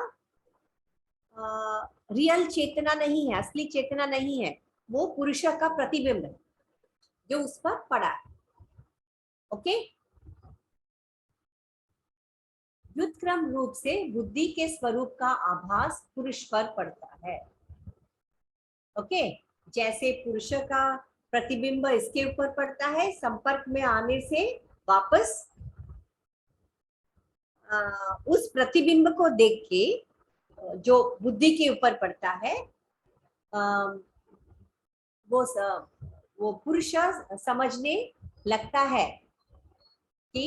रियल चेतना नहीं है, असली चेतना नहीं है, वो पुरुष का प्रतिबिंब है जो उस पर पड़ा है। ओके। व्युत्क्रम रूप से बुद्धि के स्वरूप का आभास पुरुष पर पड़ता है। ओके। जैसे पुरुष का प्रतिबिंब इसके ऊपर पड़ता है, संपर्क में आने से वापस उस प्रतिबिंब को देख के जो बुद्धि के ऊपर पड़ता है, वो पुरुष समझने लगता है कि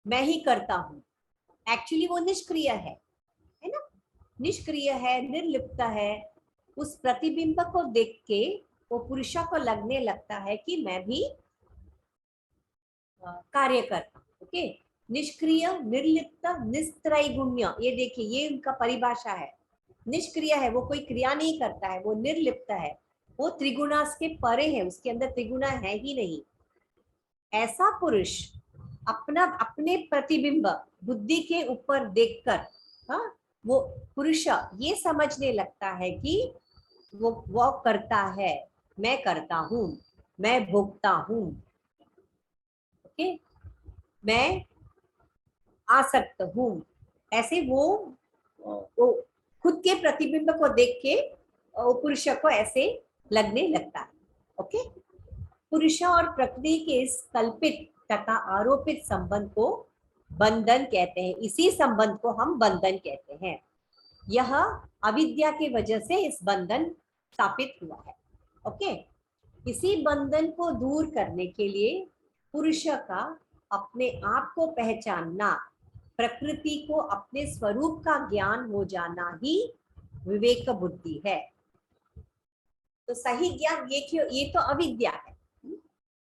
मैं ही करता हूं। एक्चुअली वो निष्क्रिय है ना, निष्क्रिय है, निर्लिप्त है। उस प्रतिबिंब को देख के वो पुरुष को लगने लगता है कि मैं भी कार्य करता हूं। ओके। निष्क्रिय, निर्लिप्त, निस्त्रैगुण्य, ये देखिए, ये उनका परिभाषा है। निष्क्रिय है, वो कोई क्रिया नहीं करता है, वो निर्लिप्त है, वो त्रिगुणास के परे है, उसके अंदर त्रिगुणा है ही नहीं। ऐसा पुरुष अपने प्रतिबिंब बुद्धि के ऊपर देखकर, हाँ, वो पुरुष ये समझने लगता है कि वो करता है, मैं करता हूँ, मैं भोगता हूँ। ओके। मैं आसक्त हूँ, ऐसे वो खुद के प्रतिबिंब को देख के पुरुष को ऐसे लगने लगता है। ओके। पुरुष और प्रकृति के इस कल्पित तथा आरोपित संबंध को बंधन कहते हैं। इसी संबंध को हम बंधन कहते हैं। यह अविद्या की वजह से इस बंधन स्थापित हुआ है। ओके। इसी बंधन को दूर करने के लिए पुरुष का अपने आप को पहचानना, प्रकृति को अपने स्वरूप का ज्ञान हो जाना ही विवेक बुद्धि है। तो सही ज्ञान, ये तो अविद्या है।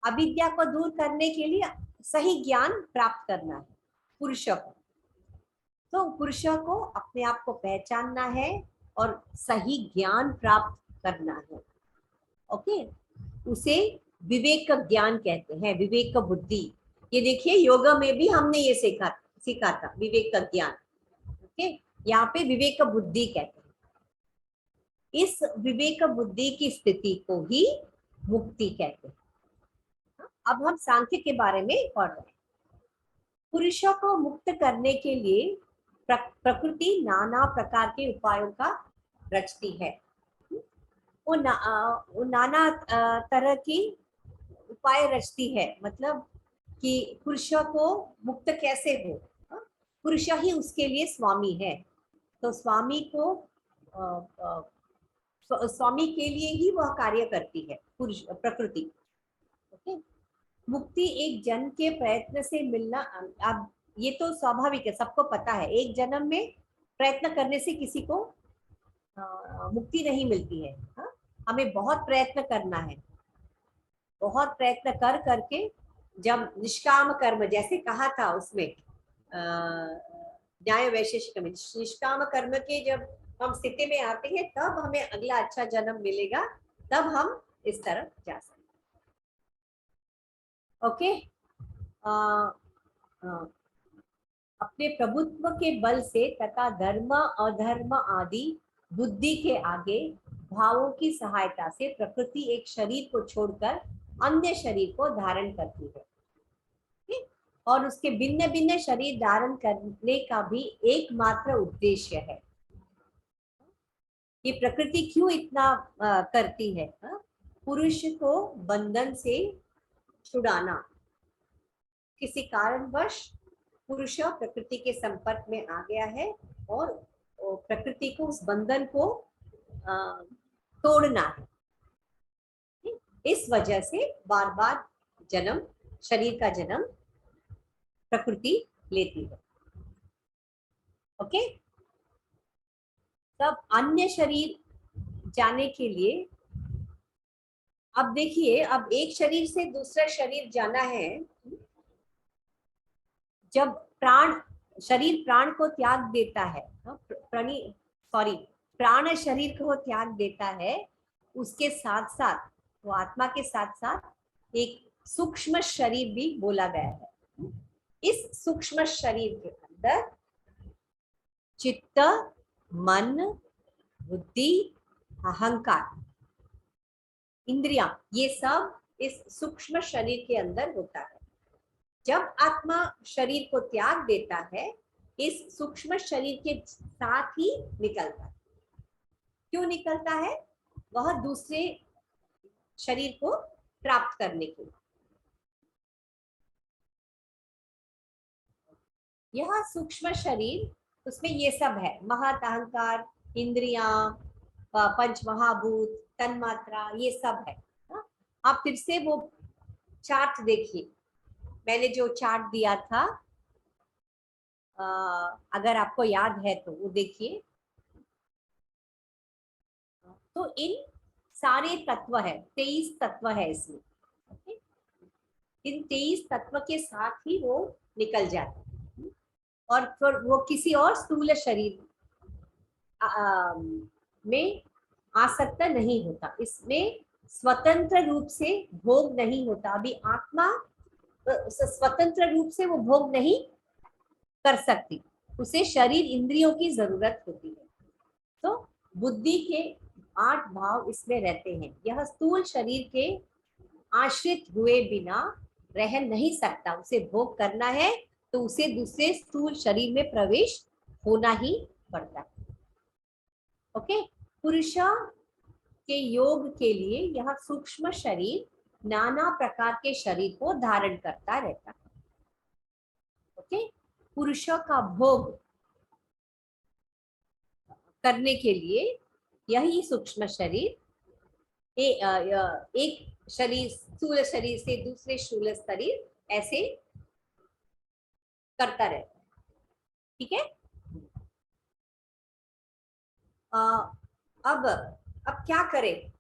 अविद्या को दूर करने के लिए सही ज्ञान प्राप्त करना है। पुरुष को। तो पुरुष को अपने आप को पहचानना है और सही ज्ञान प्राप्त करना है। ओके, उसे विवेक का ज्ञान कहते हैं, विवेक का बुद्धि। ये देखिए योगा में भी हमने ये सीखा था विवेक का ज्ञान। ओके, यहाँ पे विवेक का बुद्धि कहते हैं। इस विवेक का बुद्धि की स्थिति को ही मुक्ति कहते हैं। अब हम सांख्य के बारे में पढ़ रहे हैं। पुरुषों को मुक्त करने के लिए प्रकृति नाना प्रकार के उपायों का रचती है। वो नाना तरह की उपाय रचती है, मतलब कि पुरुषों को मुक्त कैसे हो। पुरुष ही उसके लिए स्वामी है, तो स्वामी को स्वामी के लिए ही वह कार्य करती है पुरुष प्रकृति। ओके, मुक्ति एक जन्म के प्रयत्न से मिलना, अब ये तो स्वाभाविक है, सबको पता है। एक जन्म में प्रयत्न करने से किसी को मुक्ति नहीं मिलती है। हमें बहुत प्रयत्न करना है, बहुत प्रयत्न कर करके जब निष्काम कर्म, जैसे कहा था उसमें न्याय वैशेषिक में, निष्काम कर्म के जब हम स्थिति में आते हैं तब हमें अगला अच्छा जन्म मिलेगा, तब हम इस तरफ जा सकते। ओके, अपने प्रभुत्व के बल से तथा धर्म अधर्म आदि बुद्धि के आगे भावों की सहायता से प्रकृति एक शरीर को छोड़कर अन्य शरीर को धारण करती है। और उसके भिन्न भिन्न शरीर धारण करने का भी एकमात्र उद्देश्य है। ये प्रकृति क्यों इतना करती है? पुरुष को बंधन से छुड़ाना। किसी कारणवश पुरुष प्रकृति के संपर्क में आ गया है और प्रकृति को, उस बंधन को तोड़ना है। इस वजह से बार बार जन्म, शरीर का जन्म प्रकृति लेती है। ओके, तब अन्य शरीर जाने के लिए, अब देखिए, अब एक शरीर से दूसरा शरीर जाना है। जब शरीर प्राण को त्याग देता है, प्राण शरीर को त्याग देता है, उसके साथ साथ, वो आत्मा के साथ साथ एक सूक्ष्म शरीर भी बोला गया है। इस सूक्ष्म शरीर के अंदर चित्त, मन, बुद्धि, अहंकार, इंद्रियां, ये सब इस सूक्ष्म शरीर के अंदर होता है। जब आत्मा शरीर को त्याग देता है, इस सूक्ष्म शरीर के साथ ही निकलता है। क्यों निकलता है? वह दूसरे शरीर को प्राप्त करने के लिए। यह सूक्ष्म शरीर, उसमें ये सब है, महत, अहंकार, इंद्रियां, पंच महाभूत, तन्मात्रा, ये सब है। आप फिर से वो चार्ट देखिए, मैंने जो चार्ट दिया था, अगर आपको याद है तो वो देखिए। तो इन सारे तत्व है, 23 तत्व है इसमें। ओके, इन 23 तत्व के साथ ही वो निकल जाता है और फिर वो किसी और स्थूल शरीर में आसक्त नहीं होता। इसमें स्वतंत्र रूप से भोग नहीं होता। अभी आत्मा स्वतंत्र रूप से वो भोग नहीं कर सकती, उसे शरीर इंद्रियों की जरूरत होती है। तो बुद्धि के 8 भाव इसमें रहते हैं। यह स्थूल शरीर के आश्रित हुए बिना रह नहीं सकता। उसे भोग करना है तो उसे दूसरे स्थूल शरीर में प्रवेश होना ही पड़ता है। ओके, पुरुष के योग के लिए यह सूक्ष्म शरीर नाना प्रकार के शरीर को धारण करता रहता है। ओके, पुरुषों का भोग करने के लिए यही सूक्ष्म शरीर एक शरीर, स्थूल शरीर से दूसरे स्थूल शरीर ऐसे करता रहता है। ठीक है, अब क्या करें?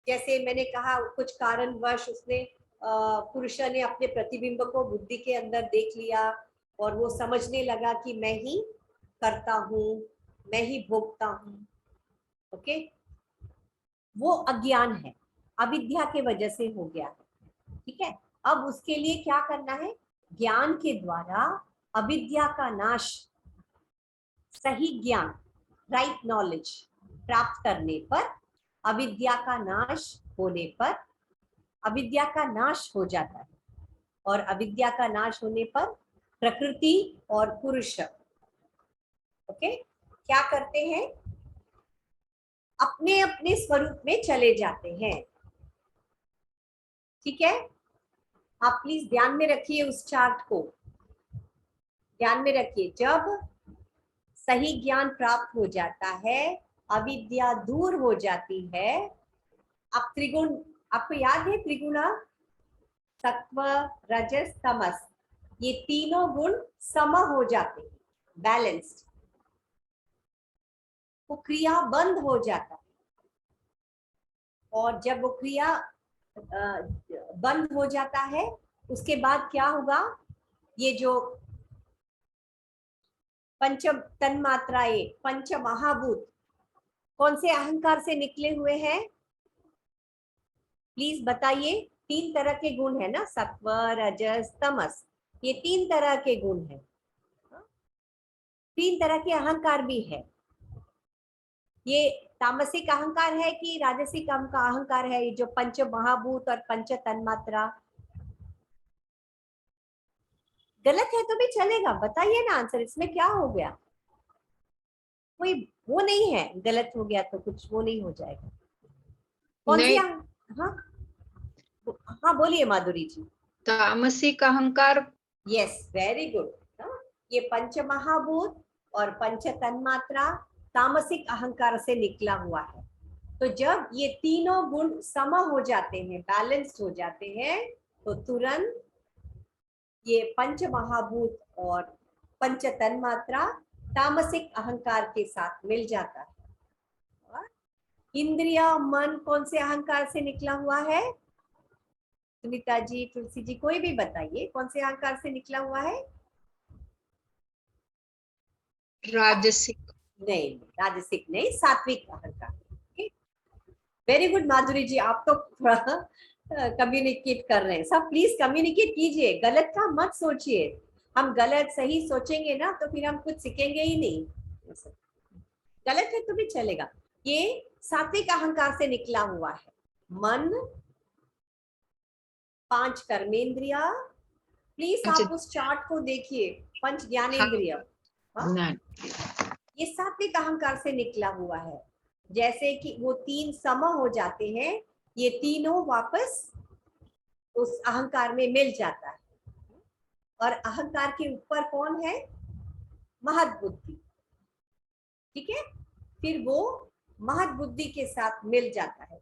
जैसे मैंने कहा, कुछ कारणवश उसने, पुरुष ने अपने प्रतिबिंब को बुद्धि के अंदर देख लिया, और वो समझने लगा कि मैं ही करता हूँ, मैं ही भोगता हूँ। ओके, वो अज्ञान है, अविद्या के वजह से हो गया है। ठीक है, अब उसके लिए क्या करना है? ज्ञान के द्वारा अविद्या का नाश, सही ज्ञान, राइट नॉलेज प्राप्त करने पर, अविद्या का नाश होने पर, अविद्या का नाश हो जाता है। और अविद्या का नाश होने पर प्रकृति और पुरुष, ओके, क्या करते हैं? अपने अपने स्वरूप में चले जाते हैं। ठीक है, आप प्लीज ध्यान में रखिए, उस चार्ट को ध्यान में रखिए। जब सही ज्ञान प्राप्त हो जाता है, अविद्या दूर हो जाती है। अब त्रिगुण, आपको याद है त्रिगुणा, सत्व, रजस, तमस, ये तीनों गुण सम हो जाते हैं, बैलेंस्ड। वो क्रिया बंद हो जाता है, और जब वो क्रिया बंद हो जाता है, उसके बाद क्या होगा? ये जो पंच तन्मात्राएं, पंच महाभूत, कौन से अहंकार से निकले हुए हैं? प्लीज बताइए। तीन तरह के गुण है ना, सत्व, रजस, तमस, ये तीन तरह के गुण है। तीन तरह के अहंकार भी है। ये तामसिक अहंकार है कि राजसिक अहंकार है? ये जो पंच महाभूत और पंच तन्मात्रा। गलत है तो भी चलेगा, बताइए ना आंसर, इसमें क्या हो गया? कोई वो नहीं है, गलत हो गया तो कुछ वो नहीं हो जाएगा। कौन सी नहीं, हाँ हाँ, बोलिए माधुरी जी। तामसिक अहंकार। Yes, very good. ये पंच महाभूत और पंच तन्मात्रा तामसिक अहंकार से निकला हुआ है। तो जब ये तीनों गुण सम हो जाते हैं, बैलेंस्ड हो जाते हैं, तो तुरंत ये पंच महाभूत और पंच तन्मात्रा तामसिक अहंकार के साथ मिल जाता है। और इंद्रिया, मन कौन से अहंकार से निकला हुआ है? सुनीता जी, तुलसी जी, कोई भी बताइए, कौन से अहंकार से निकला हुआ है? राजसिक। नहीं, राजसिक नहीं, सात्विक अहंकार। वेरी गुड माधुरी जी, आप तो थोड़ा कम्युनिकेट कर रहे हैं। सब प्लीज कम्युनिकेट कीजिए, गलत का मत सोचिए। हम गलत सही सोचेंगे ना तो फिर हम कुछ सीखेंगे ही नहीं। गलत है तो भी चलेगा। ये सात्विक अहंकार से निकला हुआ है। मन, पांच कर्मेंद्रिया, प्लीज आप उस चार्ट को देखिए, पंच ज्ञानेन्द्रिय, ये सात्विक अहंकार से निकला हुआ है। जैसे कि वो तीन सम हो जाते हैं, ये तीनों वापस उस अहंकार में मिल जाता है। और अहंकार के ऊपर कौन है? महत बुद्धि। ठीक है, फिर वो महत बुद्धि के साथ मिल जाता है,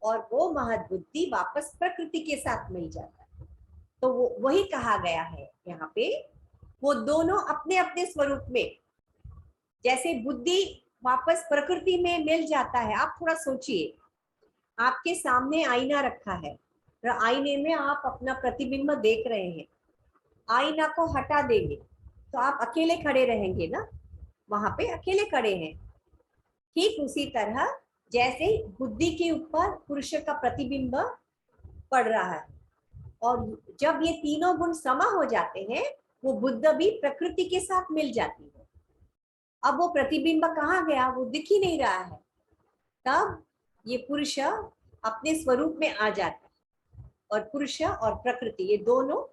और वो महत बुद्धि वापस प्रकृति के साथ मिल जाता है। तो वो वही कहा गया है यहाँ पे, वो दोनों अपने अपने स्वरूप में, जैसे बुद्धि वापस प्रकृति में मिल जाता है। आप थोड़ा सोचिए, आपके सामने आईना रखा है और आईने में आप अपना प्रतिबिंब देख रहे हैं। आईना को हटा देंगे तो आप अकेले खड़े रहेंगे ना, वहां पे अकेले खड़े हैं। ठीक उसी तरह जैसे बुद्धि के ऊपर पुरुष का प्रतिबिंब पड़ रहा है, और जब ये तीनों गुण समा हो जाते हैं, वो बुद्ध भी प्रकृति के साथ मिल जाती है। अब वो प्रतिबिंब कहाँ गया? वो दिख ही नहीं रहा है। तब ये पुरुष अपने स्वरूप में आ जाता है, और पुरुष और प्रकृति, ये दोनों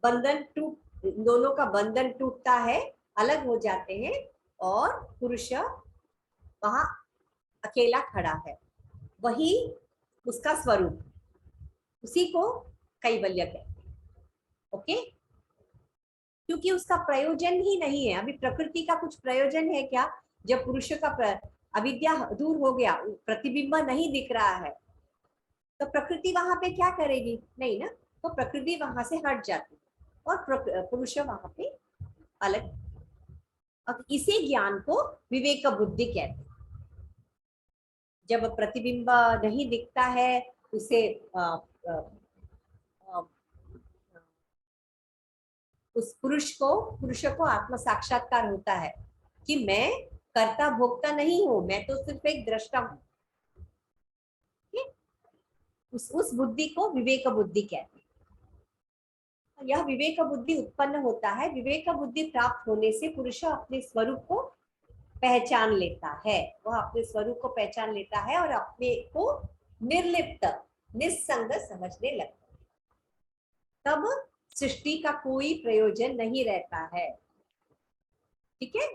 दोनों का बंधन टूटता है, अलग हो जाते हैं, और पुरुष वहां अकेला खड़ा है। वही उसका स्वरूप, उसी को कैवल्य कहते हैं। ओके, क्योंकि उसका प्रयोजन ही नहीं है। अभी प्रकृति का कुछ प्रयोजन है क्या? जब पुरुष का अविद्या दूर हो गया, प्रतिबिंब नहीं दिख रहा है, तो प्रकृति वहां पे क्या करेगी? नहीं ना, तो प्रकृति वहां से हट जाती और पुरुष वहां पे अलग। अब इसी ज्ञान को विवेक बुद्धि कहते हैं। जब प्रतिबिंब नहीं दिखता है, उसे उस पुरुष को आत्म साक्षात्कार होता है कि मैं कर्ता भोक्ता नहीं हूं, मैं तो सिर्फ एक दृष्टा हूं। उस बुद्धि को विवेक बुद्धि कहते हैं। यह विवेक बुद्धि उत्पन्न होता है। विवेक बुद्धि प्राप्त होने से पुरुष अपने स्वरूप को पहचान लेता है। वह अपने स्वरूप को पहचान लेता है और अपने को निर्लिप्त निस्संग समझने लगता है। तब सृष्टि का कोई प्रयोजन नहीं रहता है। ठीक है,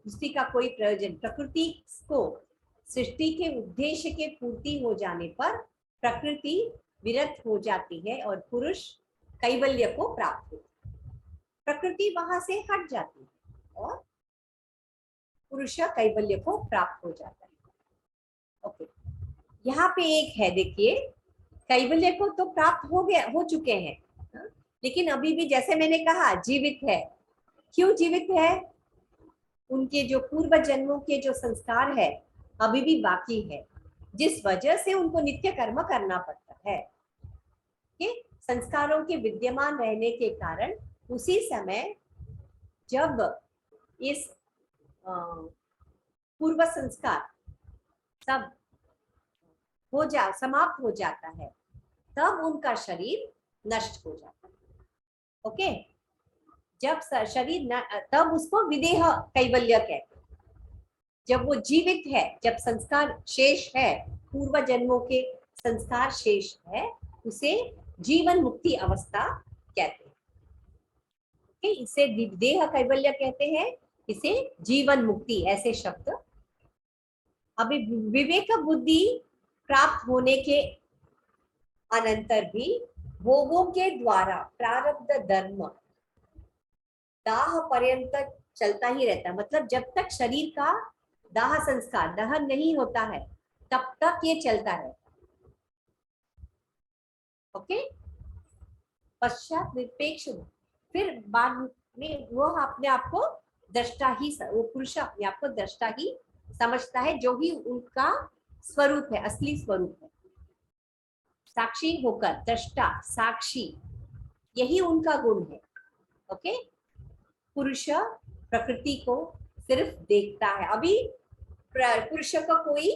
सृष्टि का कोई प्रयोजन, प्रकृति को सृष्टि के उद्देश्य के पूर्ति हो जाने पर प्रकृति विरत हो जाती है और पुरुष कैवल्य को प्राप्त होता है। प्रकृति वहां से हट जाती है और पुरुष कैवल्य को प्राप्त हो जाता है। ओके, यहाँ पे एक है, देखिए, कैवल्य को तो प्राप्त हो चुके हैं, लेकिन अभी भी जैसे मैंने कहा जीवित है। क्यों जीवित है? उनके जो पूर्व जन्मों के जो संस्कार है अभी भी बाकी है, जिस वजह से उनको नित्य कर्म करना पड़ता है। कि संस्कारों के विद्यमान रहने के कारण उसी समय जब इस पूर्व संस्कार सब समाप्त हो जाता है, तब उनका शरीर नष्ट हो जाता है। ओके, जब शरीर तब उसको विदेह कैवल्य कहते हैं। जब वो जीवित है, जब संस्कार शेष है, पूर्व जन्मों के संस्कार शेष है, उसे जीवन मुक्ति अवस्था कहते हैं। okay? इसे विदेह कैवल्य कहते हैं, इसे जीवन मुक्ति, ऐसे शब्द। अभी विवेक बुद्धि प्राप्त होने के अनंतर भी भोगों के द्वारा प्रारब्ध धर्म दाह पर्यंत चलता ही रहता है। मतलब जब तक शरीर का दाह संस्कार दहन नहीं होता है तब तक ये चलता रहता है। ओके, पश्चात निरपेक्ष, फिर बाद में वो अपने आप को दृष्टा ही, वो पुरुष अपने आप को दृष्टा ही समझता है, जो ही उनका स्वरूप है, असली स्वरूप है। साक्षी होकर, दृष्टा साक्षी, यही उनका गुण है। ओके, पुरुष प्रकृति को सिर्फ देखता है। अभी पुरुष को कोई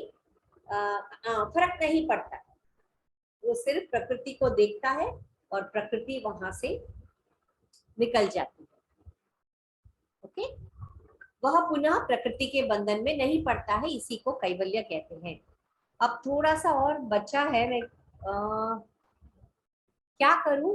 फर्क नहीं पड़ता, वो सिर्फ प्रकृति को देखता है और प्रकृति वहां से निकल जाती है। ओके, वह पुनः प्रकृति के बंधन में नहीं पड़ता है, इसी को कैवल्य कहते हैं। अब थोड़ा सा और बचा है, मैं क्या करूं,